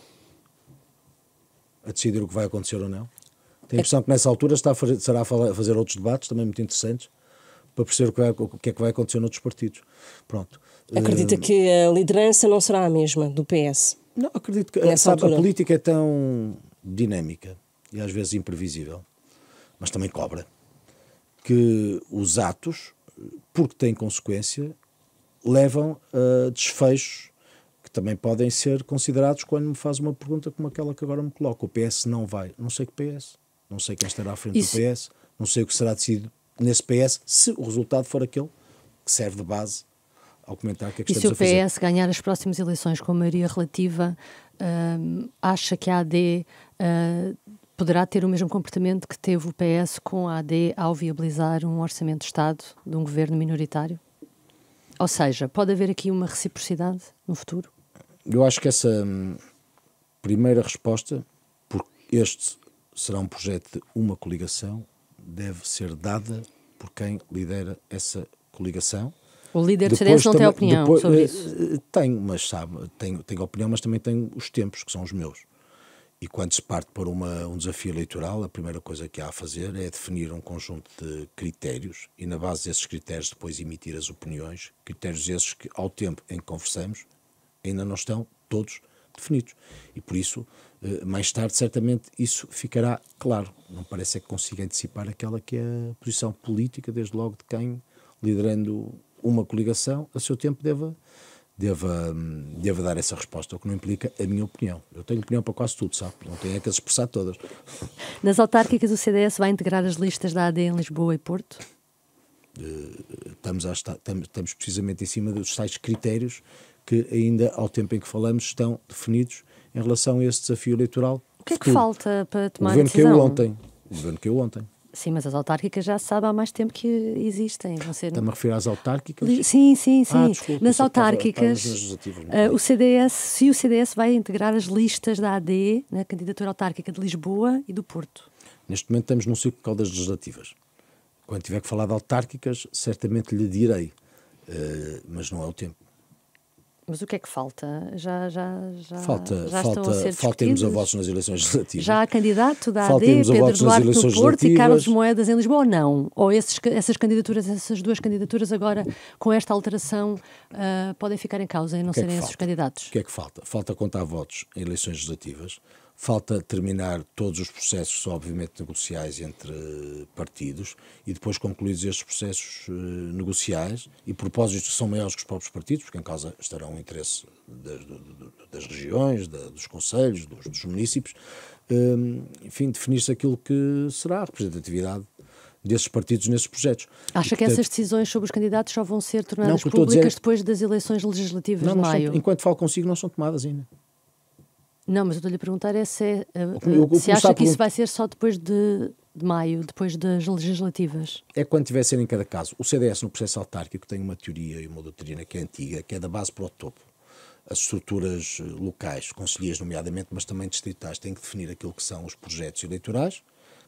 A decidir o que vai acontecer ou não? Tenho a impressão que nessa altura será a fazer outros debates também muito interessantes para perceber o que é que vai acontecer noutros partidos. Pronto. Acredita que a liderança não será a mesma do PS? Não, acredito que a política é tão dinâmica e às vezes imprevisível, mas também cobra, que os atos, porque têm consequência, levam a desfechos que também podem ser considerados quando me faz uma pergunta como aquela que agora me coloca. O PS não vai. Não sei que PS. Não sei quem estará à frente do PS. Não sei o que será decidido nesse PS, se o resultado for aquele que serve de base ao comentário que é que estamos a fazer. E se o PS ganhar as próximas eleições com maioria relativa, acha que a AD poderá ter o mesmo comportamento que teve o PS com a AD ao viabilizar um orçamento de Estado de um governo minoritário? Ou seja, pode haver aqui uma reciprocidade no futuro? Eu acho que essa primeira resposta, porque este será um projeto de uma coligação, deve ser dada por quem lidera essa coligação. O líder do CDS não tem opinião sobre isso? Tenho, mas sabe, tenho opinião, mas também tenho os tempos, que são os meus. E quando se parte para um desafio eleitoral, a primeira coisa que há a fazer é definir um conjunto de critérios e, na base desses critérios, depois emitir as opiniões, critérios esses que, ao tempo em que conversamos, ainda não estão todos definidos. E, por isso, mais tarde, certamente, isso ficará claro. Não parece que consiga antecipar aquela que é a posição política, desde logo, de quem, liderando uma coligação, a seu tempo deva dar essa resposta, o que não implica a minha opinião. Eu tenho opinião para quase tudo, sabe? Não tenho que as expressar todas. Nas autárquicas, o CDS vai integrar as listas da AD em Lisboa e Porto? Estamos precisamente em cima dos tais critérios que ainda, ao tempo em que falamos, estão definidos em relação a esse desafio eleitoral. O que é que falta para tomar a decisão? O governo que eu ontem. Sim, mas as autárquicas já se sabe há mais tempo que existem. Está-me a referir às autárquicas? Sim. Desculpa, nas autárquicas, se o CDS vai integrar as listas da AD na candidatura autárquica de Lisboa e do Porto. Neste momento estamos num ciclo das legislativas. Quando tiver que falar de autárquicas, certamente lhe direi, mas não é o tempo. Mas o que é que falta? Já Faltemos a votos nas eleições legislativas. Já há candidato da AD, Pedro Duarte no Porto e Carlos Moedas em Lisboa, ou não? Ou essas duas candidaturas agora, com esta alteração, podem ficar em causa e não serem esses candidatos? O que é que falta? Falta contar votos em eleições legislativas, falta terminar todos os processos, obviamente, negociais entre partidos e depois concluídos estes processos negociais e propósitos que são maiores que os próprios partidos, porque em causa estarão o interesse das regiões, dos concelhos, dos municípios, enfim, definir-se aquilo que será a representatividade desses partidos nesses projetos. Acha que essas decisões sobre os candidatos só vão ser tornadas públicas depois das eleições legislativas de maio? Enquanto falo consigo, não são tomadas ainda. Não, mas eu estou-lhe a perguntar se acha que isso vai ser só depois de maio, depois das legislativas. É quando tiver a ser em cada caso. O CDS no processo autárquico tem uma teoria e uma doutrina que é antiga, que é da base para o topo. as estruturas locais, concelhias nomeadamente, mas também distritais, têm que definir aquilo que são os projetos eleitorais,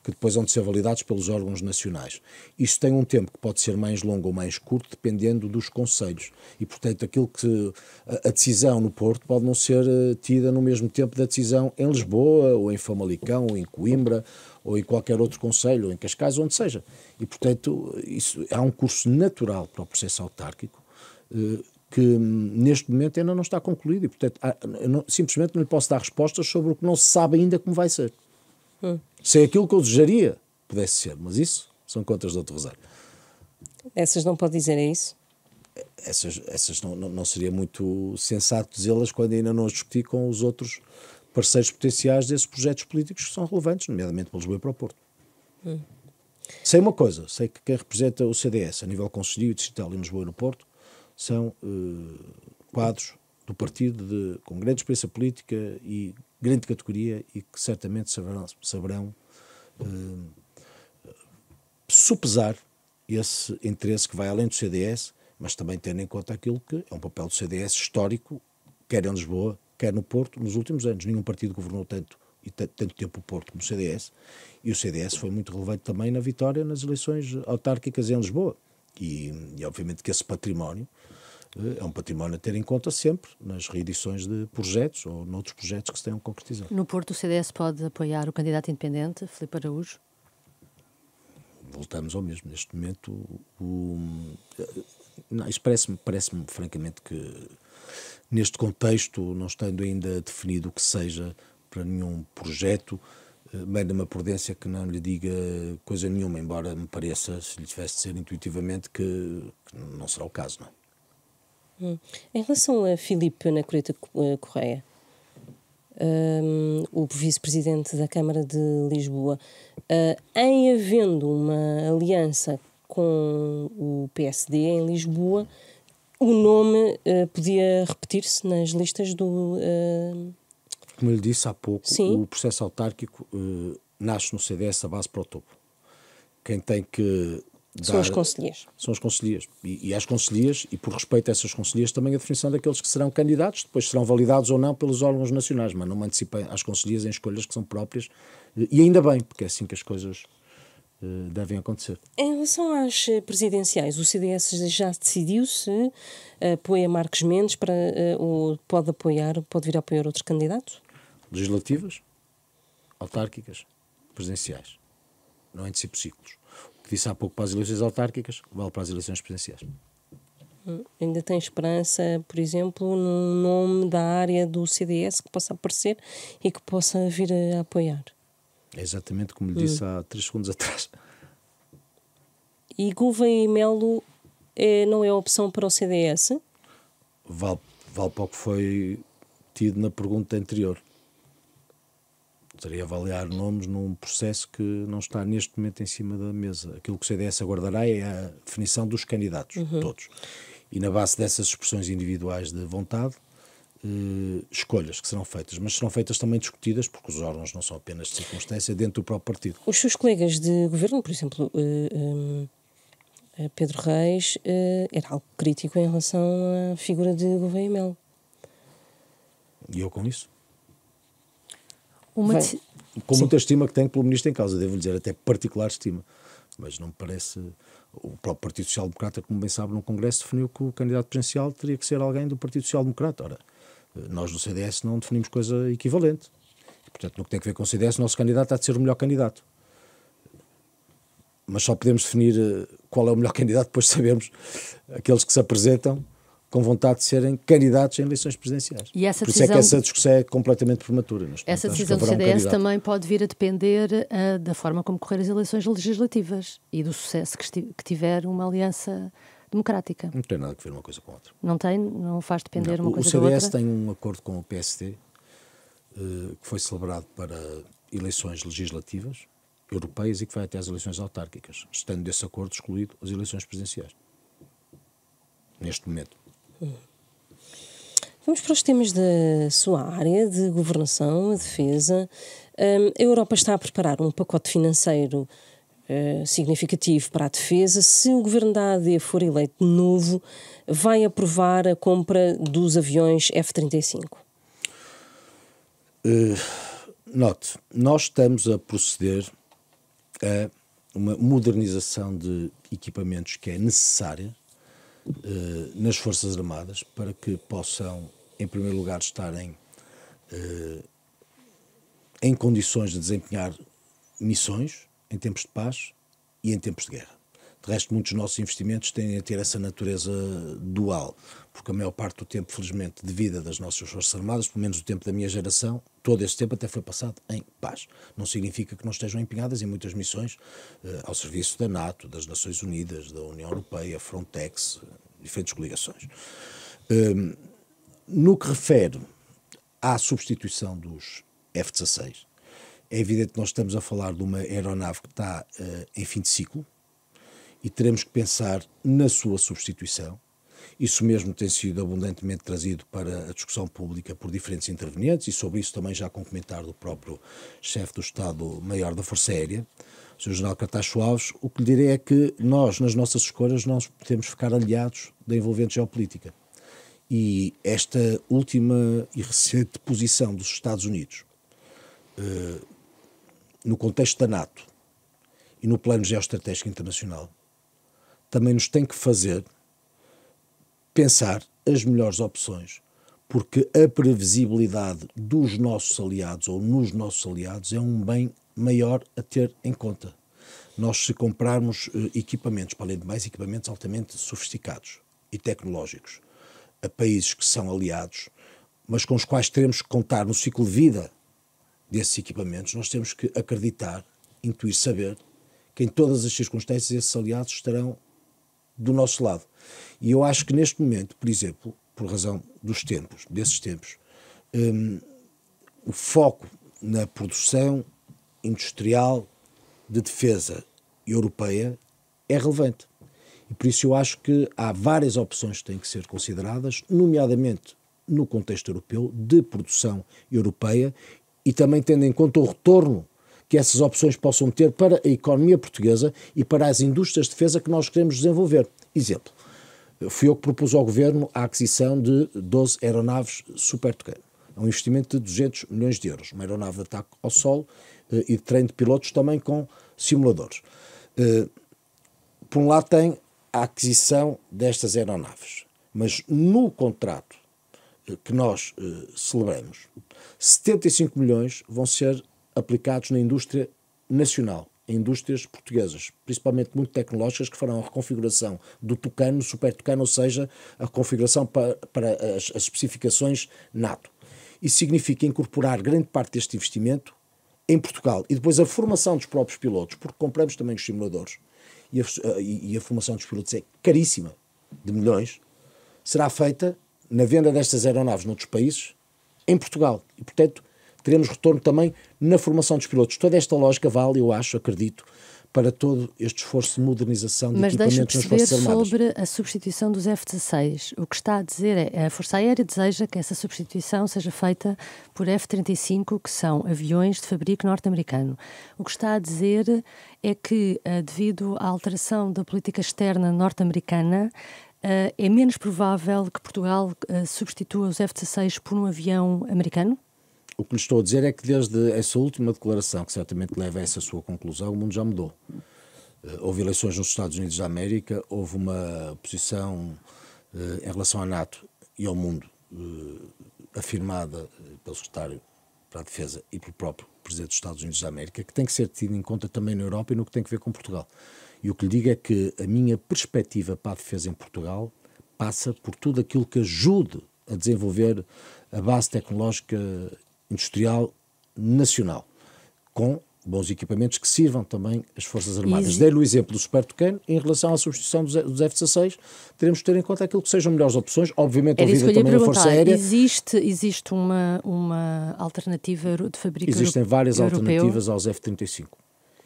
que depois vão de ser validados pelos órgãos nacionais. Isto tem um tempo que pode ser mais longo ou mais curto, dependendo dos concelhos. E, portanto, a decisão no Porto pode não ser tida no mesmo tempo da decisão em Lisboa, ou em Famalicão, ou em Coimbra, ou em qualquer outro concelho, ou em Cascais, onde seja. E, portanto, há um curso natural para o processo autárquico, que neste momento ainda não está concluído. E, portanto, simplesmente não lhe posso dar respostas sobre o que não se sabe ainda como vai ser. Sei aquilo que eu desejaria pudesse ser, mas isso são contas de outro rosário. Essas não pode dizer, é isso? Essas não seria muito sensato dizê-las quando ainda não as discuti com os outros parceiros potenciais desses projetos políticos que são relevantes, nomeadamente para Lisboa e para o Porto. Sei uma coisa, sei que quem representa o CDS a nível concelhio e distrital em Lisboa e no Porto são quadros do partido com grande experiência política e grande categoria e que certamente saberão sopesar esse interesse que vai além do CDS, mas também tendo em conta aquilo que é um papel do CDS histórico, quer em Lisboa, quer no Porto, nos últimos anos. Nenhum partido governou tanto tempo o Porto como o CDS, e o CDS foi muito relevante também na vitória nas eleições autárquicas em Lisboa. E obviamente que esse património é um património a ter em conta sempre nas reedições de projetos ou noutros projetos que se tenham concretizado. No Porto, o CDS pode apoiar o candidato independente, Filipe Araújo? Voltamos ao mesmo. Neste momento, isso parece-me francamente que, neste contexto, não estando ainda definido o que seja para nenhum projeto, manda uma prudência que não lhe diga coisa nenhuma, embora me pareça, se lhe tivesse de ser intuitivamente, que não será o caso, não é? Em relação a Filipe Anacoreta Correia, o vice-presidente da Câmara de Lisboa, em havendo uma aliança com o PSD em Lisboa, o nome podia repetir-se nas listas do... Como eu lhe disse há pouco, Sim. O processo autárquico nasce no CDS a base para o topo. Quem tem que São as concelhias. São as concelhias. E as concelhias, e por respeito a essas concelhias, também a definição daqueles que serão candidatos, depois serão validados ou não pelos órgãos nacionais, mas não me antecipem às concelhias em escolhas que são próprias, e ainda bem, porque é assim que as coisas devem acontecer. Em relação às presidenciais, o CDS já decidiu se apoia Marcos Mendes ou pode vir a apoiar outro candidato? Legislativas, autárquicas, presidenciais. Não antecipo ciclos. O que disse há pouco para as eleições autárquicas, vale para as eleições presidenciais. Ainda tem esperança, por exemplo, num nome da área do CDS que possa aparecer e que possa vir a apoiar? É exatamente como lhe disse há 3 segundos atrás. E Gouveia e Melo não é opção para o CDS? Vale para o que foi tido na pergunta anterior. Estaria a avaliar nomes num processo que não está neste momento em cima da mesa. Aquilo que o CDS aguardará é a definição dos candidatos, todos. E na base dessas expressões individuais de vontade, escolhas que serão feitas, mas serão feitas também discutidas, porque os órgãos não são apenas de circunstância dentro do próprio partido. Os seus colegas de governo, por exemplo, Pedro Reis, era algo crítico em relação à figura de Gouveia e Melo. E eu com isso? Sim. Com muita estima que tenho pelo ministro em causa, devo dizer, até particular estima. Mas não me parece... O próprio Partido Social Democrata, como bem sabe, no Congresso definiu que o candidato presidencial teria que ser alguém do Partido Social Democrata. Ora, nós no CDS não definimos coisa equivalente. E, portanto, no que tem a ver com o CDS, o nosso candidato há de ser o melhor candidato. Mas só podemos definir qual é o melhor candidato depois de sabermos aqueles que se apresentam com vontade de serem candidatos em eleições presidenciais. E essa Por isso é que essa discussão é completamente prematura. Essa decisão do CDS também pode vir a depender da forma como correr as eleições legislativas e do sucesso que tiver uma aliança democrática. Não tem nada a ver uma coisa com a outra. Não faz depender uma coisa da outra? O CDS tem um acordo com o PSD que foi celebrado para eleições legislativas europeias e que vai até às eleições autárquicas, estando desse acordo excluído as eleições presidenciais. Neste momento. Vamos para os temas da sua área de governação, a defesa. A Europa está a preparar um pacote financeiro significativo para a defesa. Se o governo da AD for eleito de novo, vai aprovar a compra dos aviões F-35? Note, nós estamos a proceder a uma modernização de equipamentos que é necessária nas Forças Armadas para que possam, em primeiro lugar, estarem em condições de desempenhar missões em tempos de paz e em tempos de guerra. De resto, muitos dos nossos investimentos tendem a ter essa natureza dual, porque a maior parte do tempo, felizmente, de vida das nossas Forças Armadas, pelo menos o tempo da minha geração, todo esse tempo até foi passado em paz. Não significa que não estejam empenhadas em muitas missões ao serviço da NATO, das Nações Unidas, da União Europeia, Frontex, diferentes coligações. No que refere à substituição dos F-16, é evidente que nós estamos a falar de uma aeronave que está em fim de ciclo, e teremos que pensar na sua substituição. Isso mesmo tem sido abundantemente trazido para a discussão pública por diferentes intervenientes, e sobre isso também já com comentário do próprio chefe do Estado-Maior da Força Aérea, o Sr. General Cartacho Alves. O que lhe direi é que nós, nas nossas escolhas, não podemos ficar aliados da envolvente geopolítica. E esta última e recente posição dos Estados Unidos, no contexto da NATO e no plano geoestratégico internacional, também nos tem que fazer pensar as melhores opções, porque a previsibilidade dos nossos aliados ou nos nossos aliados é um bem maior a ter em conta. Nós, se comprarmos equipamentos, para além de mais equipamentos altamente sofisticados e tecnológicos, a países que são aliados, mas com os quais teremos que contar no ciclo de vida desses equipamentos, nós temos que acreditar, intuir, saber que em todas as circunstâncias esses aliados estarão do nosso lado. E eu acho que neste momento, por exemplo, por razão desses tempos, o foco na produção industrial de defesa europeia é relevante. E por isso eu acho que há várias opções que têm que ser consideradas, nomeadamente no contexto europeu, de produção europeia, e também tendo em conta o retorno que essas opções possam ter para a economia portuguesa e para as indústrias de defesa que nós queremos desenvolver. Exemplo, fui eu que propus ao Governo a aquisição de 12 aeronaves Super Tucano. É um investimento de 200 milhões de euros. Uma aeronave de ataque ao solo e de treino de pilotos também com simuladores. Por um lado tem a aquisição destas aeronaves, mas no contrato que nós celebramos, 75 milhões vão ser aplicados na indústria nacional, em indústrias portuguesas, principalmente muito tecnológicas, que farão a reconfiguração do Tucano, Super Tucano, ou seja, a configuração para as especificações NATO. Isso significa incorporar grande parte deste investimento em Portugal. E depois a formação dos próprios pilotos, porque compramos também os simuladores, e a formação dos pilotos é caríssima, de milhões, será feita na venda destas aeronaves noutros países, em Portugal. E, portanto, teremos retorno também na formação dos pilotos. Toda esta lógica vale, eu acho, acredito, para todo este esforço de modernização de equipamentos nas Forças Armadas. Mas deixe-me perceber sobre a substituição dos F-16. O que está a dizer é a Força Aérea deseja que essa substituição seja feita por F-35, que são aviões de fabrico norte-americano. O que está a dizer é que, devido à alteração da política externa norte-americana, é menos provável que Portugal substitua os F-16 por um avião americano? O que lhe estou a dizer é que desde essa última declaração, que certamente leva a essa sua conclusão, o mundo já mudou. Houve eleições nos Estados Unidos da América, houve uma posição em relação à NATO e ao mundo afirmada pelo secretário para a Defesa e pelo próprio Presidente dos Estados Unidos da América, que tem que ser tido em conta também na Europa e no que tem a ver com Portugal. E o que lhe digo é que a minha perspectiva para a defesa em Portugal passa por tudo aquilo que ajude a desenvolver a base tecnológica industrial nacional, com bons equipamentos que sirvam também as Forças Armadas. Dei-lhe o exemplo do Super Tucano. Em relação à substituição dos F-16, teremos de ter em conta aquilo que sejam melhores opções, obviamente ouvida também a Força Aérea. Existe uma alternativa de fabrico europeu? Existem várias alternativas aos F-35.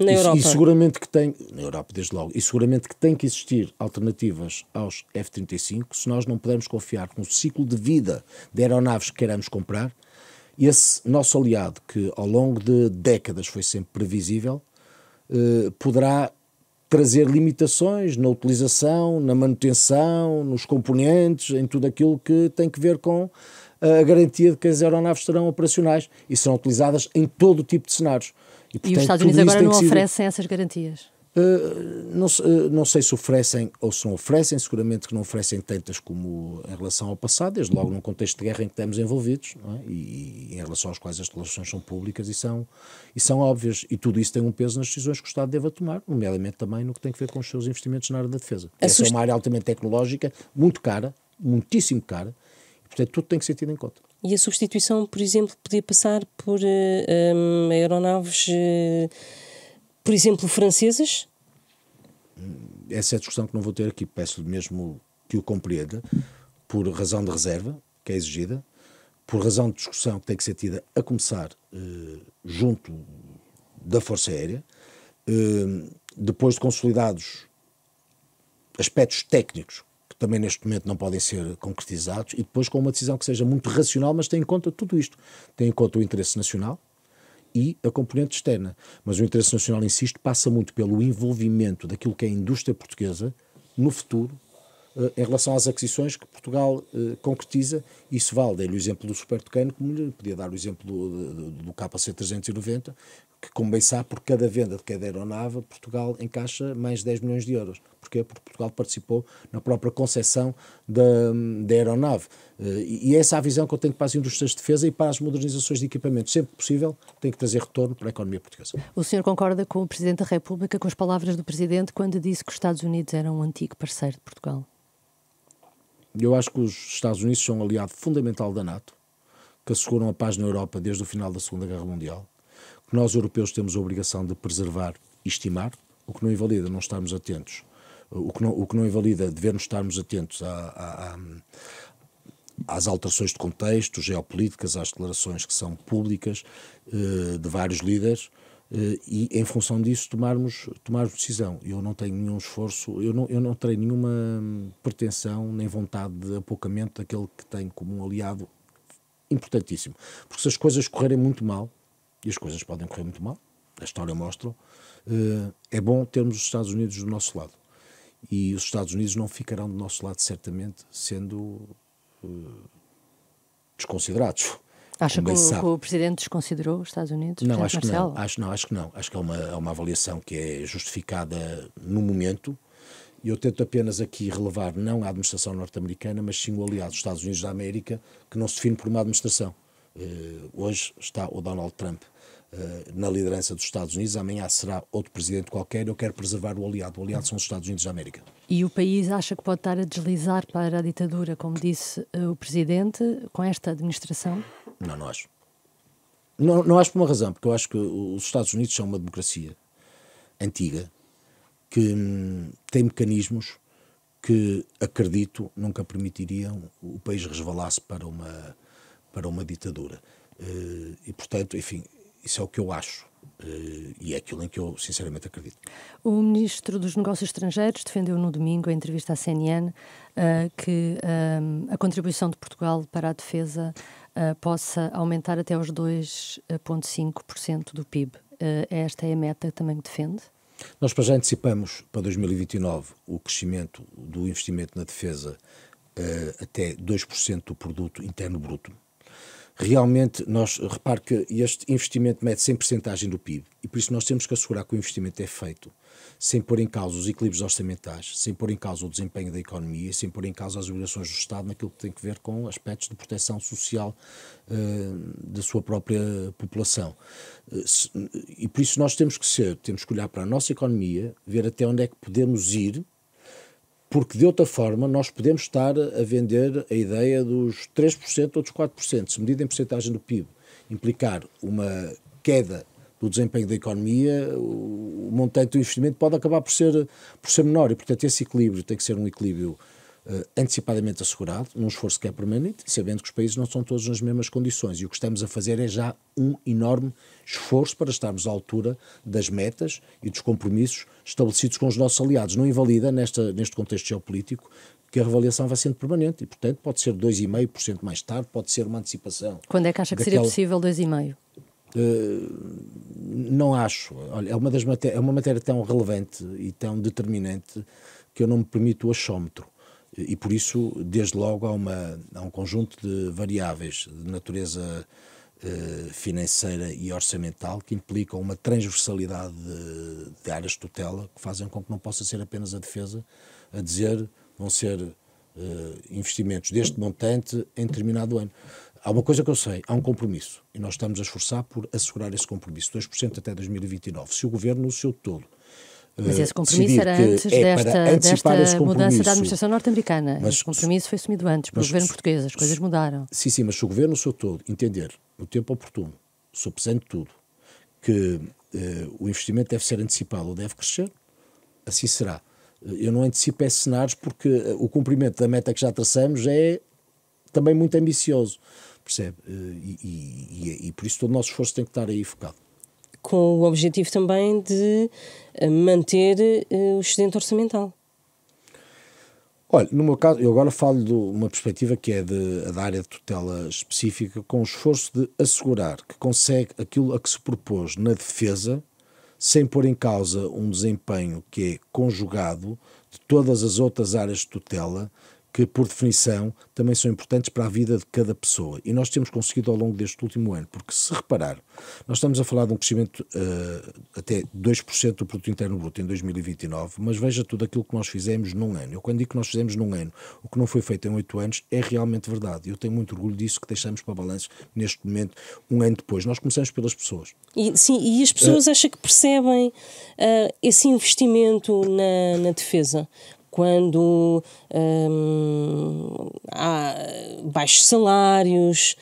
Na Europa? E seguramente que tem, na Europa desde logo, e seguramente que tem que existir alternativas aos F-35, se nós não pudermos confiar no ciclo de vida de aeronaves que queiramos comprar. Esse nosso aliado, que ao longo de décadas foi sempre previsível, poderá trazer limitações na utilização, na manutenção, nos componentes, em tudo aquilo que tem que ver com a garantia de que as aeronaves estarão operacionais e serão utilizadas em todo o tipo de cenários. E, portanto, os Estados Unidos agora não oferecem essas garantias? Não sei se oferecem ou se não oferecem, seguramente que não oferecem tantas como em relação ao passado, desde logo num contexto de guerra em que estamos envolvidos, não é? E em relação aos quais as declarações são públicas e são óbvias, e tudo isso tem um peso nas decisões que o Estado deve tomar, nomeadamente também no que tem a ver com os seus investimentos na área da defesa. Essa é uma área altamente tecnológica, muito cara, muitíssimo cara, e portanto tudo tem que ser tido em conta. E a substituição, por exemplo, podia passar por aeronaves, por exemplo, francesas? Essa é a discussão que não vou ter aqui. Peço-lhe mesmo que o compreenda, por razão de reserva, que é exigida, por razão de discussão que tem que ser tida a começar junto da Força Aérea, depois de consolidados aspectos técnicos, que também neste momento não podem ser concretizados, e depois com uma decisão que seja muito racional, mas tenha em conta tudo isto. Tenha em conta o interesse nacional e a componente externa. Mas o interesse nacional, insisto, passa muito pelo envolvimento daquilo que é a indústria portuguesa no futuro, em relação às aquisições que Portugal concretiza. Isso vale, dei-lhe o exemplo do Super Tucano, como lhe podia dar o exemplo do KC-390, que, como bem sabe, por cada venda de cada aeronave, Portugal encaixa mais de 10 milhões de euros. Porquê? Porque Portugal participou na própria concepção da aeronave. E essa é a visão que eu tenho para as indústrias de defesa e para as modernizações de equipamentos. Sempre que possível, tem que trazer retorno para a economia portuguesa. O senhor concorda com o Presidente da República, com as palavras do Presidente, quando disse que os Estados Unidos eram um antigo parceiro de Portugal? Eu acho que os Estados Unidos são um aliado fundamental da NATO, que asseguram a paz na Europa desde o final da Segunda Guerra Mundial, que nós, europeus, temos a obrigação de preservar e estimar, o que não invalida não estarmos atentos, o que não invalida devermos estarmos atentos às alterações de contexto, geopolíticas, às declarações que são públicas de vários líderes, e em função disso tomarmos decisão. Eu não tenho nenhum esforço, eu não terei nenhuma pretensão nem vontade de apocamento daquele que tenho como um aliado importantíssimo. Porque se as coisas correrem muito mal, e as coisas podem correr muito mal, a história mostra, é bom termos os Estados Unidos do nosso lado. E os Estados Unidos não ficarão do nosso lado, certamente, sendo desconsiderados. Acha que o Presidente desconsiderou os Estados Unidos? Não, acho que não. Acho que não. Acho que é uma avaliação que é justificada no momento. E eu tento apenas aqui relevar não a administração norte-americana, mas sim o aliado dos Estados Unidos da América, que não se define por uma administração. Hoje está o Donald Trump na liderança dos Estados Unidos, amanhã será outro presidente qualquer. Eu quero preservar o aliado. O aliado são os Estados Unidos da América. E o país acha que pode estar a deslizar para a ditadura, como disse o Presidente, com esta administração? Não acho. Não acho por uma razão, porque eu acho que os Estados Unidos são uma democracia antiga, que tem mecanismos que, acredito, nunca permitiriam o país resvalar-se para uma ditadura. E, portanto, enfim, isso é o que eu acho. E é aquilo em que eu sinceramente acredito. O Ministro dos Negócios Estrangeiros defendeu no domingo, em entrevista à CNN, que a contribuição de Portugal para a defesa possa aumentar até aos 2,5% do PIB. Esta é a meta também que defende? Nós já antecipamos para 2029 o crescimento do investimento na defesa até 2% do produto interno bruto. Realmente, repare que este investimento mede-se em percentagem do PIB e por isso nós temos que assegurar que o investimento é feito sem pôr em causa os equilíbrios orçamentais, sem pôr em causa o desempenho da economia, sem pôr em causa as obrigações do Estado naquilo que tem a ver com aspectos de proteção social da sua própria população. E por isso nós temos que olhar para a nossa economia, ver até onde é que podemos ir, porque de outra forma nós podemos estar a vender a ideia dos 3% ou dos 4%, se medida em percentagem do PIB, implicar uma queda do desempenho da economia, o montante do investimento pode acabar por ser menor e, portanto, esse equilíbrio tem que ser um equilíbrio antecipadamente assegurado, num esforço que é permanente, sabendo que os países não estão todos nas mesmas condições. E o que estamos a fazer é já um enorme esforço para estarmos à altura das metas e dos compromissos estabelecidos com os nossos aliados. Não invalida, neste contexto geopolítico, que a reavaliação vai sendo permanente e, portanto, pode ser 2,5% mais tarde, pode ser uma antecipação. Quando é que acha que seria possível 2,5%? Não acho. Olha, é uma matéria tão relevante e tão determinante que eu não me permito o achómetro. E por isso, desde logo, há um conjunto de variáveis de natureza financeira e orçamental que implicam uma transversalidade de áreas de tutela que fazem com que não possa ser apenas a defesa a dizer vão ser investimentos deste montante em determinado ano. Há uma coisa que eu sei, há um compromisso e nós estamos a esforçar por assegurar esse compromisso, 2% até 2029. Se o Governo no seu todo mas esse compromisso era antes desta mudança da administração norte-americana. Esse compromisso foi assumido antes pelo governo português, as coisas mudaram. Sim, mas se o Governo no seu todo entender, no tempo oportuno, sopesando tudo, que o investimento deve ser antecipado ou deve crescer, assim será. Eu não antecipo esses cenários porque o cumprimento da meta que já traçamos é também muito ambicioso, percebe? E por isso todo o nosso esforço tem que estar aí focado. Com o objetivo também de manter o excedente orçamental. Olha, no meu caso, eu agora falo de uma perspectiva que é da área de tutela específica, com o esforço de assegurar que consegue aquilo a que se propôs na defesa, sem pôr em causa um desempenho que é conjugado de todas as outras áreas de tutela, que, por definição, também são importantes para a vida de cada pessoa. E nós temos conseguido ao longo deste último ano, porque se reparar, nós estamos a falar de um crescimento até 2% do produto interno bruto em 2029, mas veja tudo aquilo que nós fizemos num ano. Eu quando digo que nós fizemos num ano, o que não foi feito em 8 anos, é realmente verdade. Eu tenho muito orgulho disso que deixamos para balanço neste momento, um ano depois. Nós começamos pelas pessoas. E as pessoas acham que percebem esse investimento na defesa? Quando há baixos salários,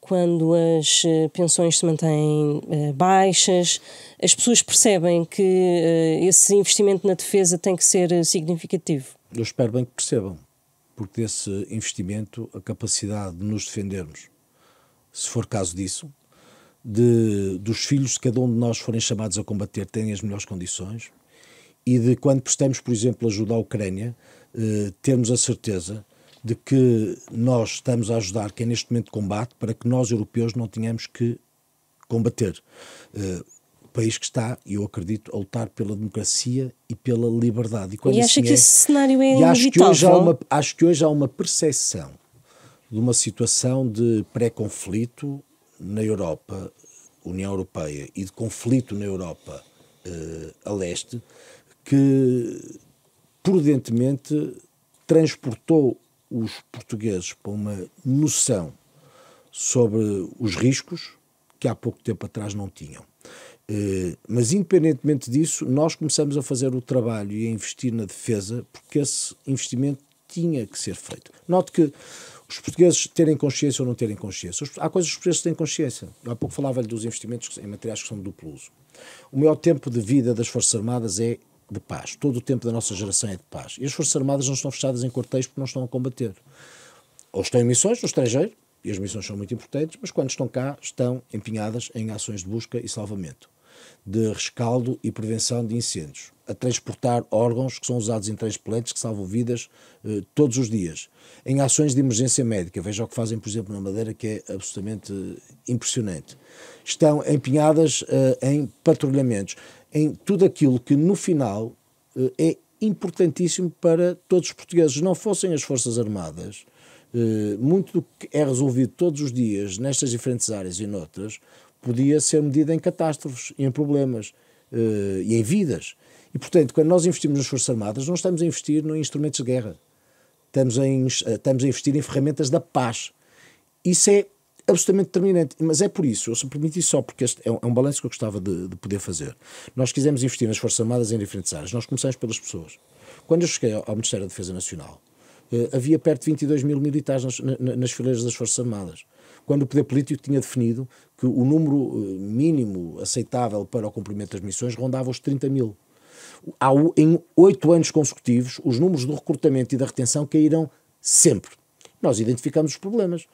quando as pensões se mantêm baixas, as pessoas percebem que esse investimento na defesa tem que ser significativo? Eu espero bem que percebam, porque desse investimento a capacidade de nos defendermos, se for caso disso, dos filhos de cada um de nós forem chamados a combater, terem as melhores condições, e de quando prestamos, por exemplo, ajuda à Ucrânia, termos a certeza de que nós estamos a ajudar quem neste momento combate para que nós, europeus, não tenhamos que combater. O país que está, e eu acredito, a lutar pela democracia e pela liberdade. E acha que esse cenário é inevitável? Acho que hoje há uma percepção de uma situação de pré-conflito na Europa, União Europeia, e de conflito na Europa a leste, que prudentemente transportou os portugueses para uma noção sobre os riscos que há pouco tempo atrás não tinham. Mas independentemente disso, nós começamos a fazer o trabalho e a investir na defesa porque esse investimento tinha que ser feito. Note que os portugueses terem consciência ou não terem consciência. Há coisas que os portugueses têm consciência. Eu há pouco falava-lhe dos investimentos em materiais que são de duplo uso. O maior tempo de vida das Forças Armadas é de paz. Todo o tempo da nossa geração é de paz. E as Forças Armadas não estão fechadas em quartéis porque não estão a combater. Ou estão em missões no estrangeiro, e as missões são muito importantes, mas quando estão cá, estão empenhadas em ações de busca e salvamento, de rescaldo e prevenção de incêndios, a transportar órgãos que são usados em transplantes que salvam vidas todos os dias, em ações de emergência médica. Veja o que fazem, por exemplo, na Madeira, que é absolutamente impressionante. Estão empenhadas em patrulhamentos, em tudo aquilo que, no final, é importantíssimo para todos os portugueses. Não fossem as Forças Armadas, muito do que é resolvido todos os dias nestas diferentes áreas e noutras, podia ser medido em catástrofes, em problemas e em vidas. E, portanto, quando nós investimos nas Forças Armadas, não estamos a investir em instrumentos de guerra. Estamos a investir em ferramentas da paz. Isso é absolutamente determinante. Mas é por isso, eu se me permitir só, porque este é um balanço que eu gostava de poder fazer. Nós quisemos investir nas Forças Armadas em diferentes áreas. Nós começamos pelas pessoas. Quando eu cheguei ao Ministério da Defesa Nacional, havia perto de 22 mil militares nas fileiras das Forças Armadas. Quando o poder político tinha definido que o número mínimo aceitável para o cumprimento das missões rondava os 30 mil. Em 8 anos consecutivos, os números do recrutamento e da retenção caíram sempre. Nós identificamos os problemas.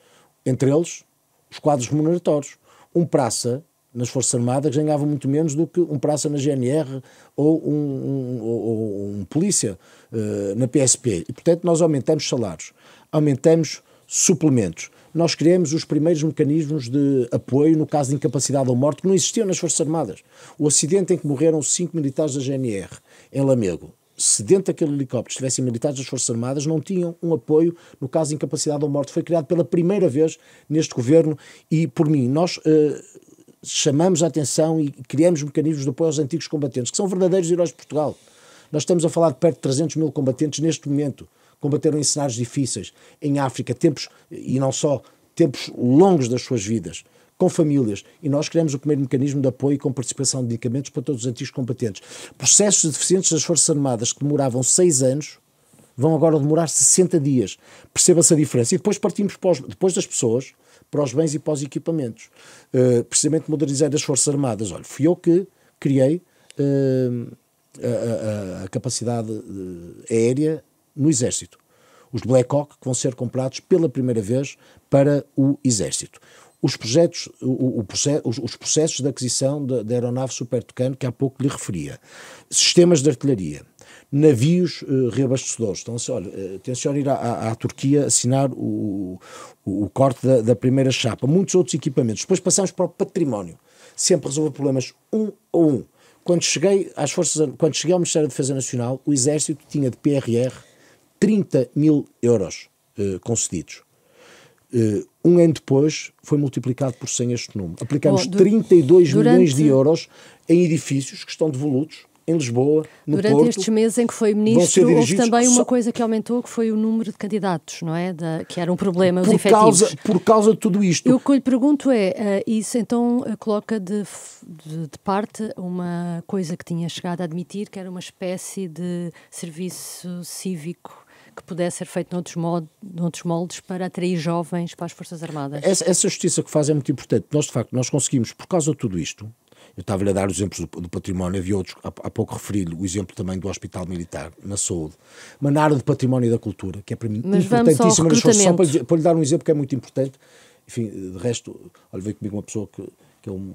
Entre eles, os quadros remuneratórios. Um praça nas Forças Armadas ganhava muito menos do que um praça na GNR ou um polícia na PSP. E, portanto, nós aumentamos salários, aumentamos suplementos, nós criamos os primeiros mecanismos de apoio no caso de incapacidade ou morte que não existiam nas Forças Armadas. O acidente em que morreram 5 militares da GNR em Lamego, se dentro daquele helicóptero estivessem militares das Forças Armadas, não tinham um apoio no caso de incapacidade ou morte. Foi criado pela primeira vez neste governo e, por mim, nós chamamos a atenção e criamos mecanismos de apoio aos antigos combatentes, que são verdadeiros heróis de Portugal. Nós estamos a falar de perto de 300 mil combatentes neste momento. Combateram em cenários difíceis, em África, tempos, e não só, tempos longos das suas vidas, com famílias. E nós criamos o primeiro mecanismo de apoio com participação de medicamentos para todos os antigos combatentes. Processos deficientes das Forças Armadas que demoravam 6 anos, vão agora demorar 60 dias. Perceba-se a diferença. E depois partimos, depois das pessoas, para os bens e para os equipamentos. Precisamente modernizar as Forças Armadas. Olha, fui eu que criei a capacidade aérea no Exército. Os Black Hawk que vão ser comprados pela primeira vez para o Exército. Os projetos, os processos de aquisição da aeronave Super Tucano, que há pouco lhe referia. Sistemas de artilharia. Navios reabastecedores. Então, olha, tenciono ir à Turquia assinar o corte da primeira chapa. Muitos outros equipamentos. Depois passamos para o património. Sempre resolver problemas um a um. Quando cheguei ao Ministério da Defesa Nacional, o Exército tinha de PRR 30 mil euros concedidos. Um ano depois foi multiplicado por 100 este número. Aplicamos 32 milhões de euros em edifícios que estão devolutos em Lisboa, no Porto. Durante estes meses em que foi ministro, houve também uma coisa que aumentou, que foi o número de candidatos, não é? Que era um problema, os efetivos. Por causa de tudo isto. O que eu lhe pergunto é, isso então coloca de parte uma coisa que tinha chegado a admitir, que era uma espécie de serviço cívico que pudesse ser feito noutros moldes para atrair jovens para as Forças Armadas. Essa justiça que faz é muito importante. Nós, de facto, nós conseguimos, por causa de tudo isto, eu estava-lhe a dar os exemplos do património, havia outros, há pouco referi-lhe o exemplo também do Hospital Militar, na saúde, mas na área do património e da cultura, que é para mim importantíssima, só para lhe dar um exemplo que é muito importante. Enfim, de resto, olha, veio comigo uma pessoa que é um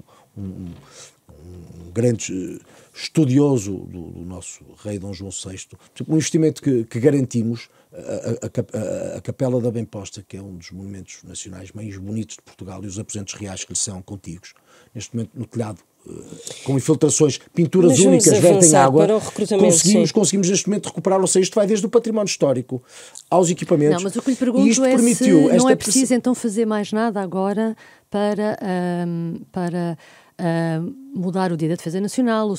grande estudioso do nosso rei Dom João VI, um investimento que garantimos, a Capela da Bem Posta, que é um dos monumentos nacionais mais bonitos de Portugal, e os aposentos reais que lhe são contíguos, neste momento no telhado, com infiltrações, pinturas únicas, vertem água, conseguimos neste momento recuperar, ou seja, isto vai desde o património histórico aos equipamentos. Não, mas o que lhe pergunto é se não é preciso então fazer mais nada agora para mudar o Dia da Defesa Nacional,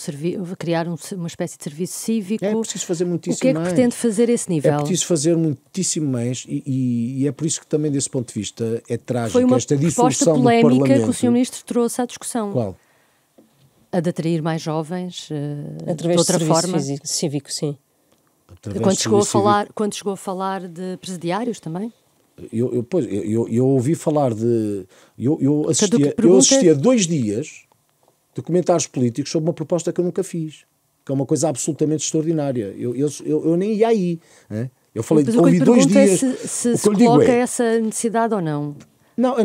criar uma espécie de serviço cívico. É preciso fazer muitíssimo mais. O que é que pretende fazer a esse nível? É preciso fazer muitíssimo mais e é por isso que também desse ponto de vista é trágico esta dissolução do Parlamento. Foi uma proposta polémica que o Sr. Ministro trouxe à discussão. Qual? A de atrair mais jovens através de outra forma. Cívico, sim. Quando chegou a falar de presidiários também? Eu ouvi falar de... Eu assisti a 2 dias de comentários políticos sobre uma proposta que eu nunca fiz, que é uma coisa absolutamente extraordinária. Eu nem ia aí. Eu falei, ouvi 2 dias... Se coloca essa necessidade ou não? Não,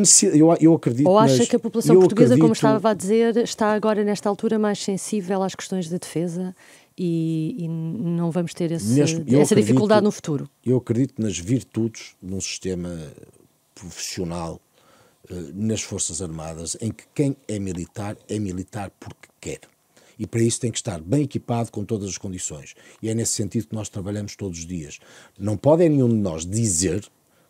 eu acredito... Ou acha que a população portuguesa, como estava a dizer, está agora nesta altura mais sensível às questões de defesa e não vamos ter essa dificuldade no futuro? Eu acredito nas virtudes de um sistema profissional nas Forças Armadas, em que quem é militar porque quer. E para isso tem que estar bem equipado com todas as condições. E é nesse sentido que nós trabalhamos todos os dias. Não pode nenhum de nós dizer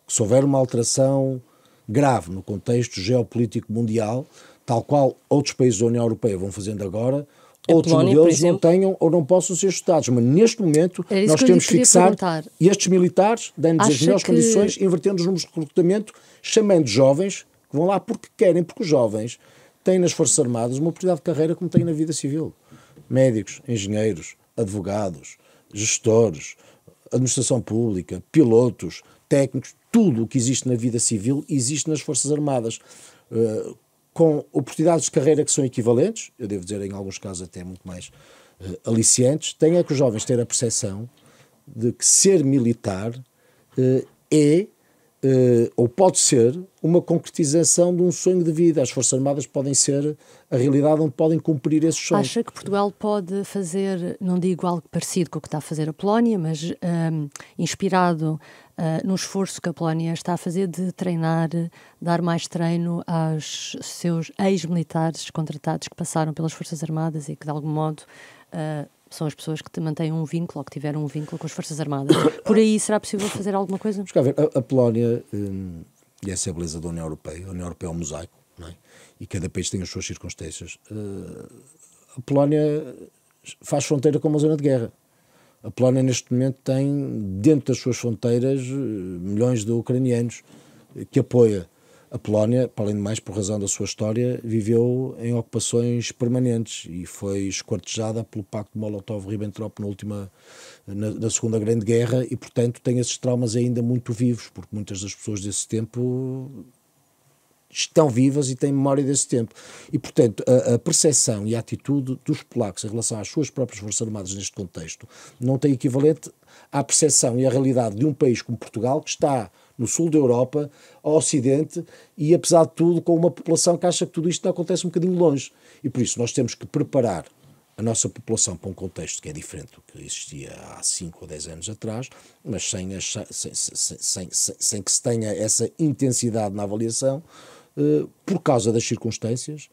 que se houver uma alteração grave no contexto geopolítico mundial, tal qual outros países da União Europeia vão fazendo agora, outros modelos não tenham ou não possam ser ajustados. Mas neste momento nós temos que fixar estes militares, dando-nos as melhores condições, invertendo os números de recrutamento, chamando jovens que vão lá porque querem, porque os jovens têm nas Forças Armadas uma oportunidade de carreira como têm na vida civil. Médicos, engenheiros, advogados, gestores, administração pública, pilotos, técnicos, tudo o que existe na vida civil existe nas Forças Armadas, com oportunidades de carreira que são equivalentes, eu devo dizer em alguns casos até muito mais aliciantes. Tem é que os jovens terem a percepção de que ser militar é ou pode ser uma concretização de um sonho de vida. As Forças Armadas podem ser a realidade onde podem cumprir esses sonhos. Acha que Portugal pode fazer, não digo algo parecido com o que está a fazer a Polónia, mas inspirado no esforço que a Polónia está a fazer de treinar, dar mais treino aos seus ex-militares contratados que passaram pelas Forças Armadas e que, de algum modo, são as pessoas que mantêm um vínculo ou que tiveram um vínculo com as Forças Armadas. Por aí será possível fazer alguma coisa? Vamos cá ver, a Polónia, e essa é a beleza da União Europeia, a União Europeia é um mosaico, não é? E cada país tem as suas circunstâncias. A Polónia faz fronteira com uma zona de guerra. A Polónia neste momento tem dentro das suas fronteiras milhões de ucranianos que apoia. A Polónia, para além de mais, por razão da sua história, viveu em ocupações permanentes e foi esquartejada pelo Pacto de Molotov-Ribbentrop na Segunda Grande Guerra e, portanto, tem esses traumas ainda muito vivos, porque muitas das pessoas desse tempo estão vivas e têm memória desse tempo. E, portanto, a percepção e a atitude dos polacos em relação às suas próprias Forças Armadas neste contexto não tem equivalente à percepção e à realidade de um país como Portugal, que está no sul da Europa, ao Ocidente, e apesar de tudo com uma população que acha que tudo isto não acontece um bocadinho longe. E por isso nós temos que preparar a nossa população para um contexto que é diferente do que existia há 5 ou 10 anos atrás, mas sem que se tenha essa intensidade na avaliação, por causa das circunstâncias,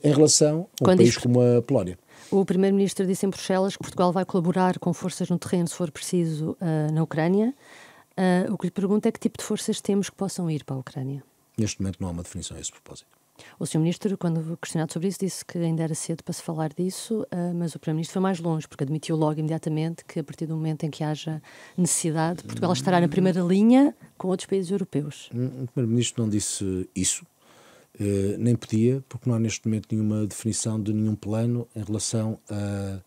em relação a um país como a Polónia. O Primeiro-Ministro disse em Bruxelas que Portugal vai colaborar com forças no terreno, se for preciso, na Ucrânia. O que lhe pergunto é que tipo de forças temos que possam ir para a Ucrânia? Neste momento não há uma definição a esse propósito. O Sr. Ministro, quando questionado sobre isso, disse que ainda era cedo para se falar disso, mas o Primeiro-Ministro foi mais longe, porque admitiu logo imediatamente que a partir do momento em que haja necessidade, Portugal estará na primeira linha com outros países europeus. O Primeiro-Ministro não disse isso, nem podia, porque não há neste momento nenhuma definição de nenhum plano em relação a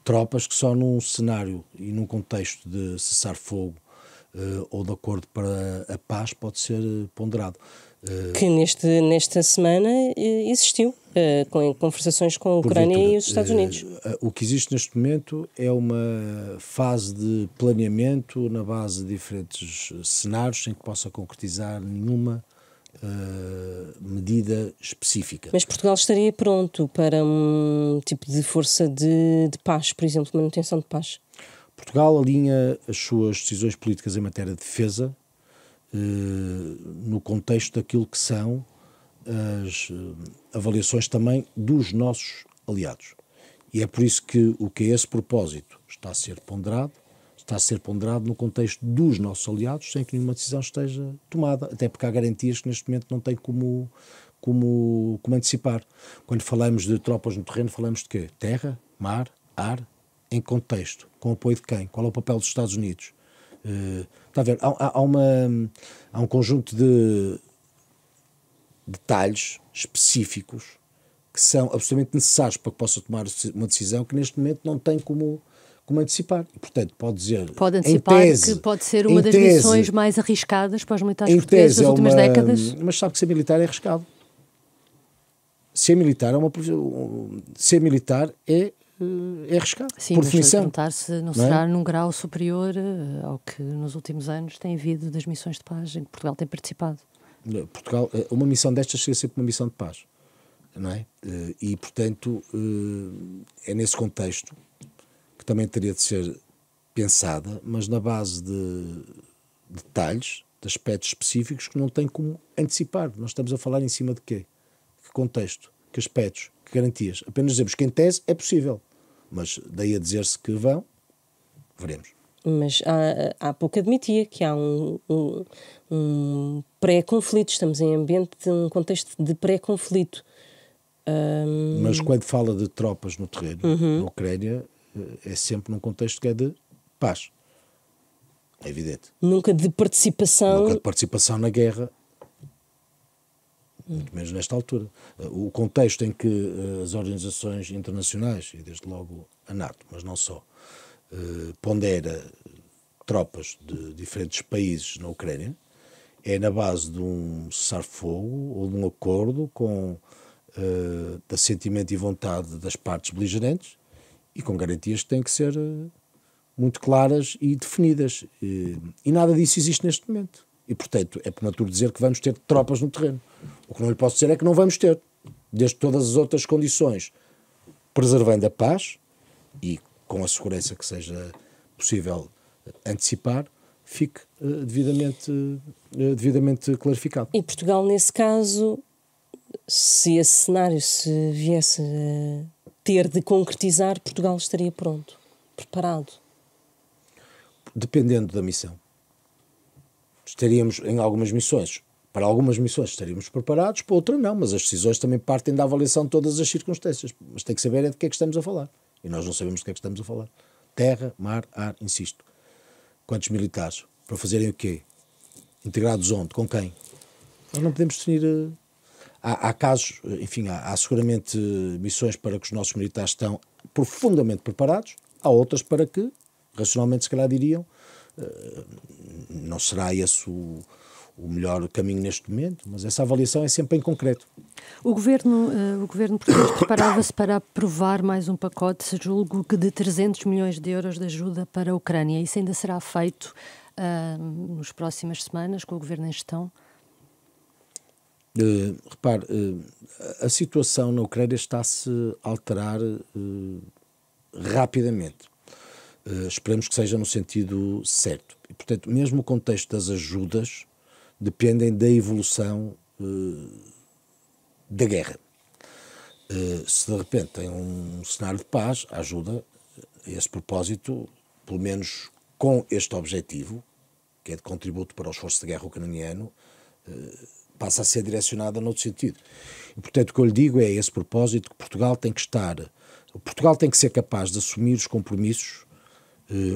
tropas que só num cenário e num contexto de cessar-fogo ou de acordo para a paz pode ser ponderado. Que nesta semana existiu, com conversações com a Ucrânia e os Estados Unidos. O que existe neste momento é uma fase de planeamento na base de diferentes cenários sem que possa concretizar nenhuma medida específica. Mas Portugal estaria pronto para um tipo de força de paz, por exemplo, de manutenção de paz? Portugal alinha as suas decisões políticas em matéria de defesa no contexto daquilo que são as avaliações também dos nossos aliados. E é por isso que o que é esse propósito está a ser ponderado no contexto dos nossos aliados, sem que nenhuma decisão esteja tomada, até porque há garantias que neste momento não tem como antecipar. Quando falamos de tropas no terreno, falamos de quê? Terra, mar, ar, em contexto, com apoio de quem? Qual é o papel dos Estados Unidos? Está a ver, há um conjunto de detalhes específicos que são absolutamente necessários para que possa tomar uma decisão que neste momento não tem como antecipar. E, portanto, pode antecipar que pode ser uma das missões mais arriscadas para os militares portugueses das últimas décadas. Mas sabe que ser militar é arriscado. Ser militar é arriscado, sim, por definição. Perguntar se não será num grau superior ao que nos últimos anos tem havido das missões de paz em que Portugal tem participado. Portugal, uma missão destas seria sempre uma missão de paz, não é? E, portanto, é nesse contexto que também teria de ser pensada, mas na base de detalhes, de aspectos específicos que não tem como antecipar. Nós estamos a falar em cima de quê? Que contexto? Que aspectos? Que garantias? Apenas dizemos que em tese é possível, mas daí a dizer-se que vão, veremos. Mas há pouco admitia que há um pré-conflito, estamos em um contexto de pré-conflito. Mas quando fala de tropas no terreno, na Ucrânia, é sempre num contexto que é de paz. É evidente. Nunca de participação. Nunca de participação na guerra, muito menos nesta altura. O contexto em que as organizações internacionais, e desde logo a NATO, mas não só, pondera tropas de diferentes países na Ucrânia, é na base de um cessar-fogo ou de um acordo com de assentimento e vontade das partes beligerantes e com garantias que têm que ser muito claras e definidas. E nada disso existe neste momento. E, portanto, é prematuro dizer que vamos ter tropas no terreno. O que não lhe posso dizer é que não vamos ter, desde todas as outras condições, preservando a paz e com a segurança que seja possível antecipar, fique devidamente clarificado. E Portugal, nesse caso, se esse cenário se viesse a ter de concretizar, Portugal estaria pronto, preparado? Dependendo da missão. Estaríamos em algumas missões. Para algumas missões estaríamos preparados, para outras não, mas as decisões também partem da avaliação de todas as circunstâncias. Mas tem que saber é de que é que estamos a falar. E nós não sabemos de que é que estamos a falar. Terra, mar, ar, insisto. Quantos militares? Para fazerem o quê? Integrados onde? Com quem? Nós não podemos definir... Há casos, enfim, há seguramente missões para que os nossos militares estão profundamente preparados, há outras para que, racionalmente, se calhar diriam, não será esse o melhor caminho neste momento, mas essa avaliação é sempre em concreto. O governo português preparava-se para aprovar mais um pacote, julgo que de 300 milhões de euros de ajuda para a Ucrânia. Isso ainda será feito nas próximas semanas, com o governo em gestão? Repare, a situação na Ucrânia está-se a alterar rapidamente. Esperemos que seja no sentido certo. E, portanto, mesmo o contexto das ajudas dependem da evolução da guerra. Se de repente tem um cenário de paz, a ajuda a esse propósito, pelo menos com este objetivo, que é de contributo para o esforço de guerra ucraniano, passa a ser direcionada noutro sentido. E, portanto, o que eu lhe digo é esse propósito que Portugal tem que ser capaz de assumir os compromissos,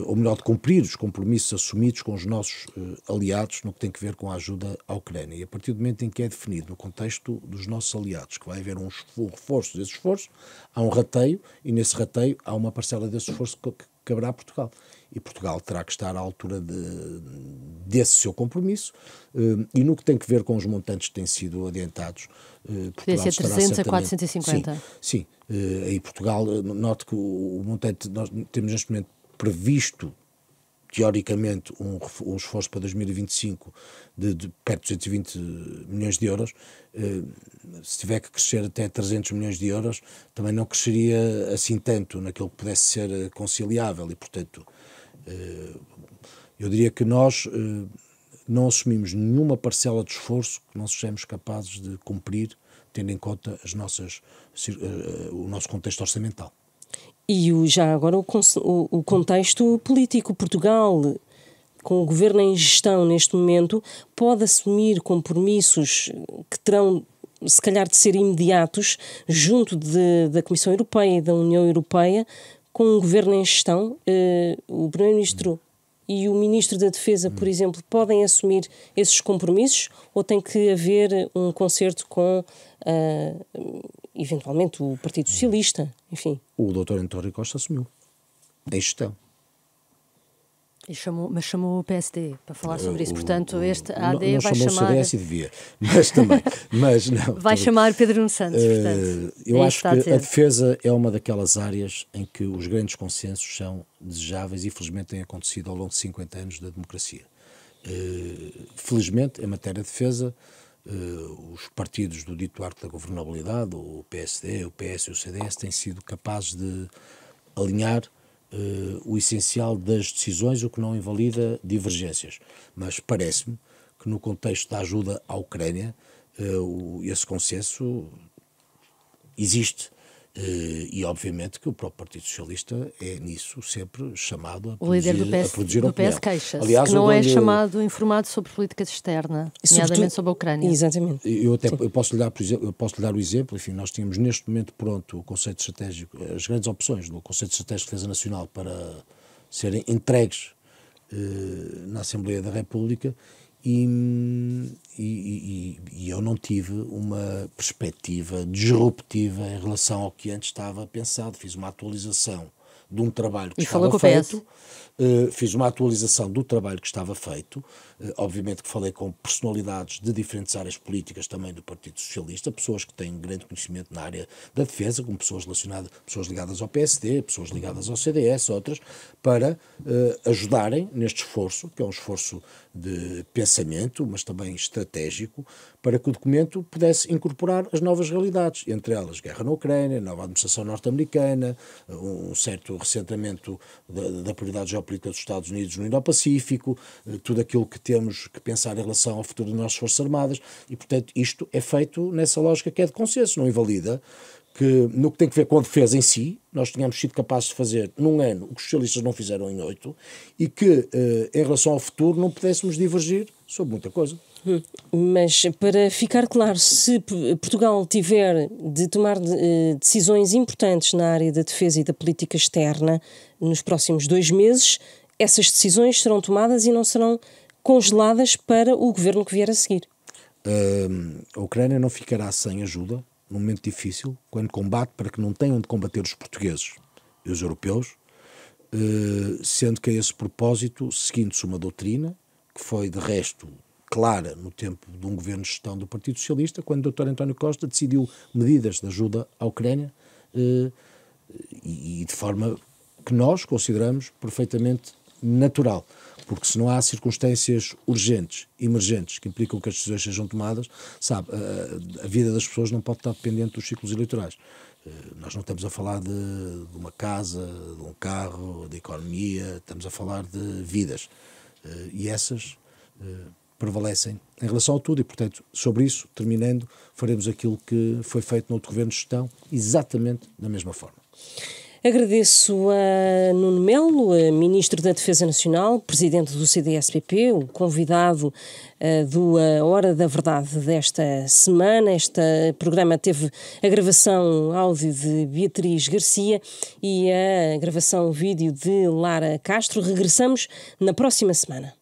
ou melhor, de cumprir os compromissos assumidos com os nossos aliados no que tem que ver com a ajuda à Ucrânia. E a partir do momento em que é definido no contexto dos nossos aliados que vai haver um reforço desse esforço, há um rateio, e nesse rateio há uma parcela desse esforço que caberá a Portugal. E Portugal terá que estar à altura desse seu compromisso, e no que tem que ver com os montantes que têm sido adiantados, Podia ser 300 a 450. Sim, aí Portugal, note que o montante, nós temos neste momento previsto, teoricamente, um esforço para 2025 de perto de 220 milhões de euros. Se tiver que crescer até 300 milhões de euros, também não cresceria assim tanto naquilo que pudesse ser conciliável e, portanto, eu diria que nós não assumimos nenhuma parcela de esforço que não sejamos capazes de cumprir, tendo em conta o nosso contexto orçamental. E já agora o contexto político. Portugal, com o governo em gestão neste momento, pode assumir compromissos que terão, se calhar, de ser imediatos junto da Comissão Europeia e da União Europeia, com um governo em gestão. O Primeiro-Ministro e o Ministro da Defesa, por exemplo, podem assumir esses compromissos, ou tem que haver um concerto com, eventualmente, o Partido Socialista, enfim? O Dr. António Costa assumiu, em gestão. Mas chamou o PSD para falar sobre isso, portanto este AD não vai chamou chamar... o CDS e devia, mas também, mas não. Vai chamar Pedro Nuno Santos, portanto. Eu acho que a defesa é uma daquelas áreas em que os grandes consensos são desejáveis e felizmente têm acontecido ao longo de 50 anos da democracia. Felizmente, em matéria de defesa, os partidos do dito arco da governabilidade, o PSD, o PS e o CDS, têm sido capazes de alinhar o essencial das decisões, o que não invalida divergências. Mas parece-me que no contexto da ajuda à Ucrânia, esse consenso existe. E obviamente que o próprio Partido Socialista é nisso sempre chamado a produzir, o líder do PS queixa-se, aliás, que não é informado sobre política externa, nomeadamente sobre a Ucrânia. Exatamente. Eu posso lhe dar o exemplo, enfim, nós tínhamos neste momento pronto o conceito estratégico, as grandes opções do conceito estratégico de defesa nacional para serem entregues na Assembleia da República, e eu não tive uma perspectiva disruptiva em relação ao que antes estava pensado. Fiz uma atualização de um trabalho que E falou estava com o PS. feito. Fiz uma atualização do trabalho que estava feito. Obviamente que falei com personalidades de diferentes áreas políticas também do Partido Socialista, pessoas que têm grande conhecimento na área da defesa, como pessoas ligadas ao PSD, pessoas ligadas ao CDS, outras, para ajudarem neste esforço, que é um esforço de pensamento, mas também estratégico, para que o documento pudesse incorporar as novas realidades, entre elas guerra na Ucrânia, nova administração norte-americana, um certo ressentimento da prioridade geopolítica dos Estados Unidos no Indo-Pacífico, tudo aquilo que temos que pensar em relação ao futuro das nossas Forças Armadas, e portanto isto é feito nessa lógica que é de consenso, não invalida que no que tem a ver com a defesa em si, nós tínhamos sido capazes de fazer num ano o que os socialistas não fizeram em 8, e que em relação ao futuro não pudéssemos divergir sobre muita coisa. Mas para ficar claro, se Portugal tiver de tomar decisões importantes na área da defesa e da política externa nos próximos 2 meses, essas decisões serão tomadas e não serão congeladas para o governo que vier a seguir. A Ucrânia não ficará sem ajuda num momento difícil, quando combate para que não tenham de combater os portugueses e os europeus, sendo que a esse propósito, seguindo-se uma doutrina, que foi de resto clara no tempo de um governo de gestão do Partido Socialista, quando o Dr. António Costa decidiu medidas de ajuda à Ucrânia, e de forma que nós consideramos perfeitamente natural, porque se não há circunstâncias urgentes, emergentes, que implicam que as decisões sejam tomadas, sabe, a vida das pessoas não pode estar dependente dos ciclos eleitorais. Nós não estamos a falar de uma casa, de um carro, de economia, estamos a falar de vidas. E essas prevalecem em relação a tudo, e portanto, sobre isso, terminando, faremos aquilo que foi feito no outro governo de gestão, exatamente da mesma forma. Agradeço a Nuno Melo, Ministro da Defesa Nacional, Presidente do CDS-PP, o convidado do A Hora da Verdade desta semana. Este programa teve a gravação áudio de Beatriz Garcia e a gravação vídeo de Lara Castro. Regressamos na próxima semana.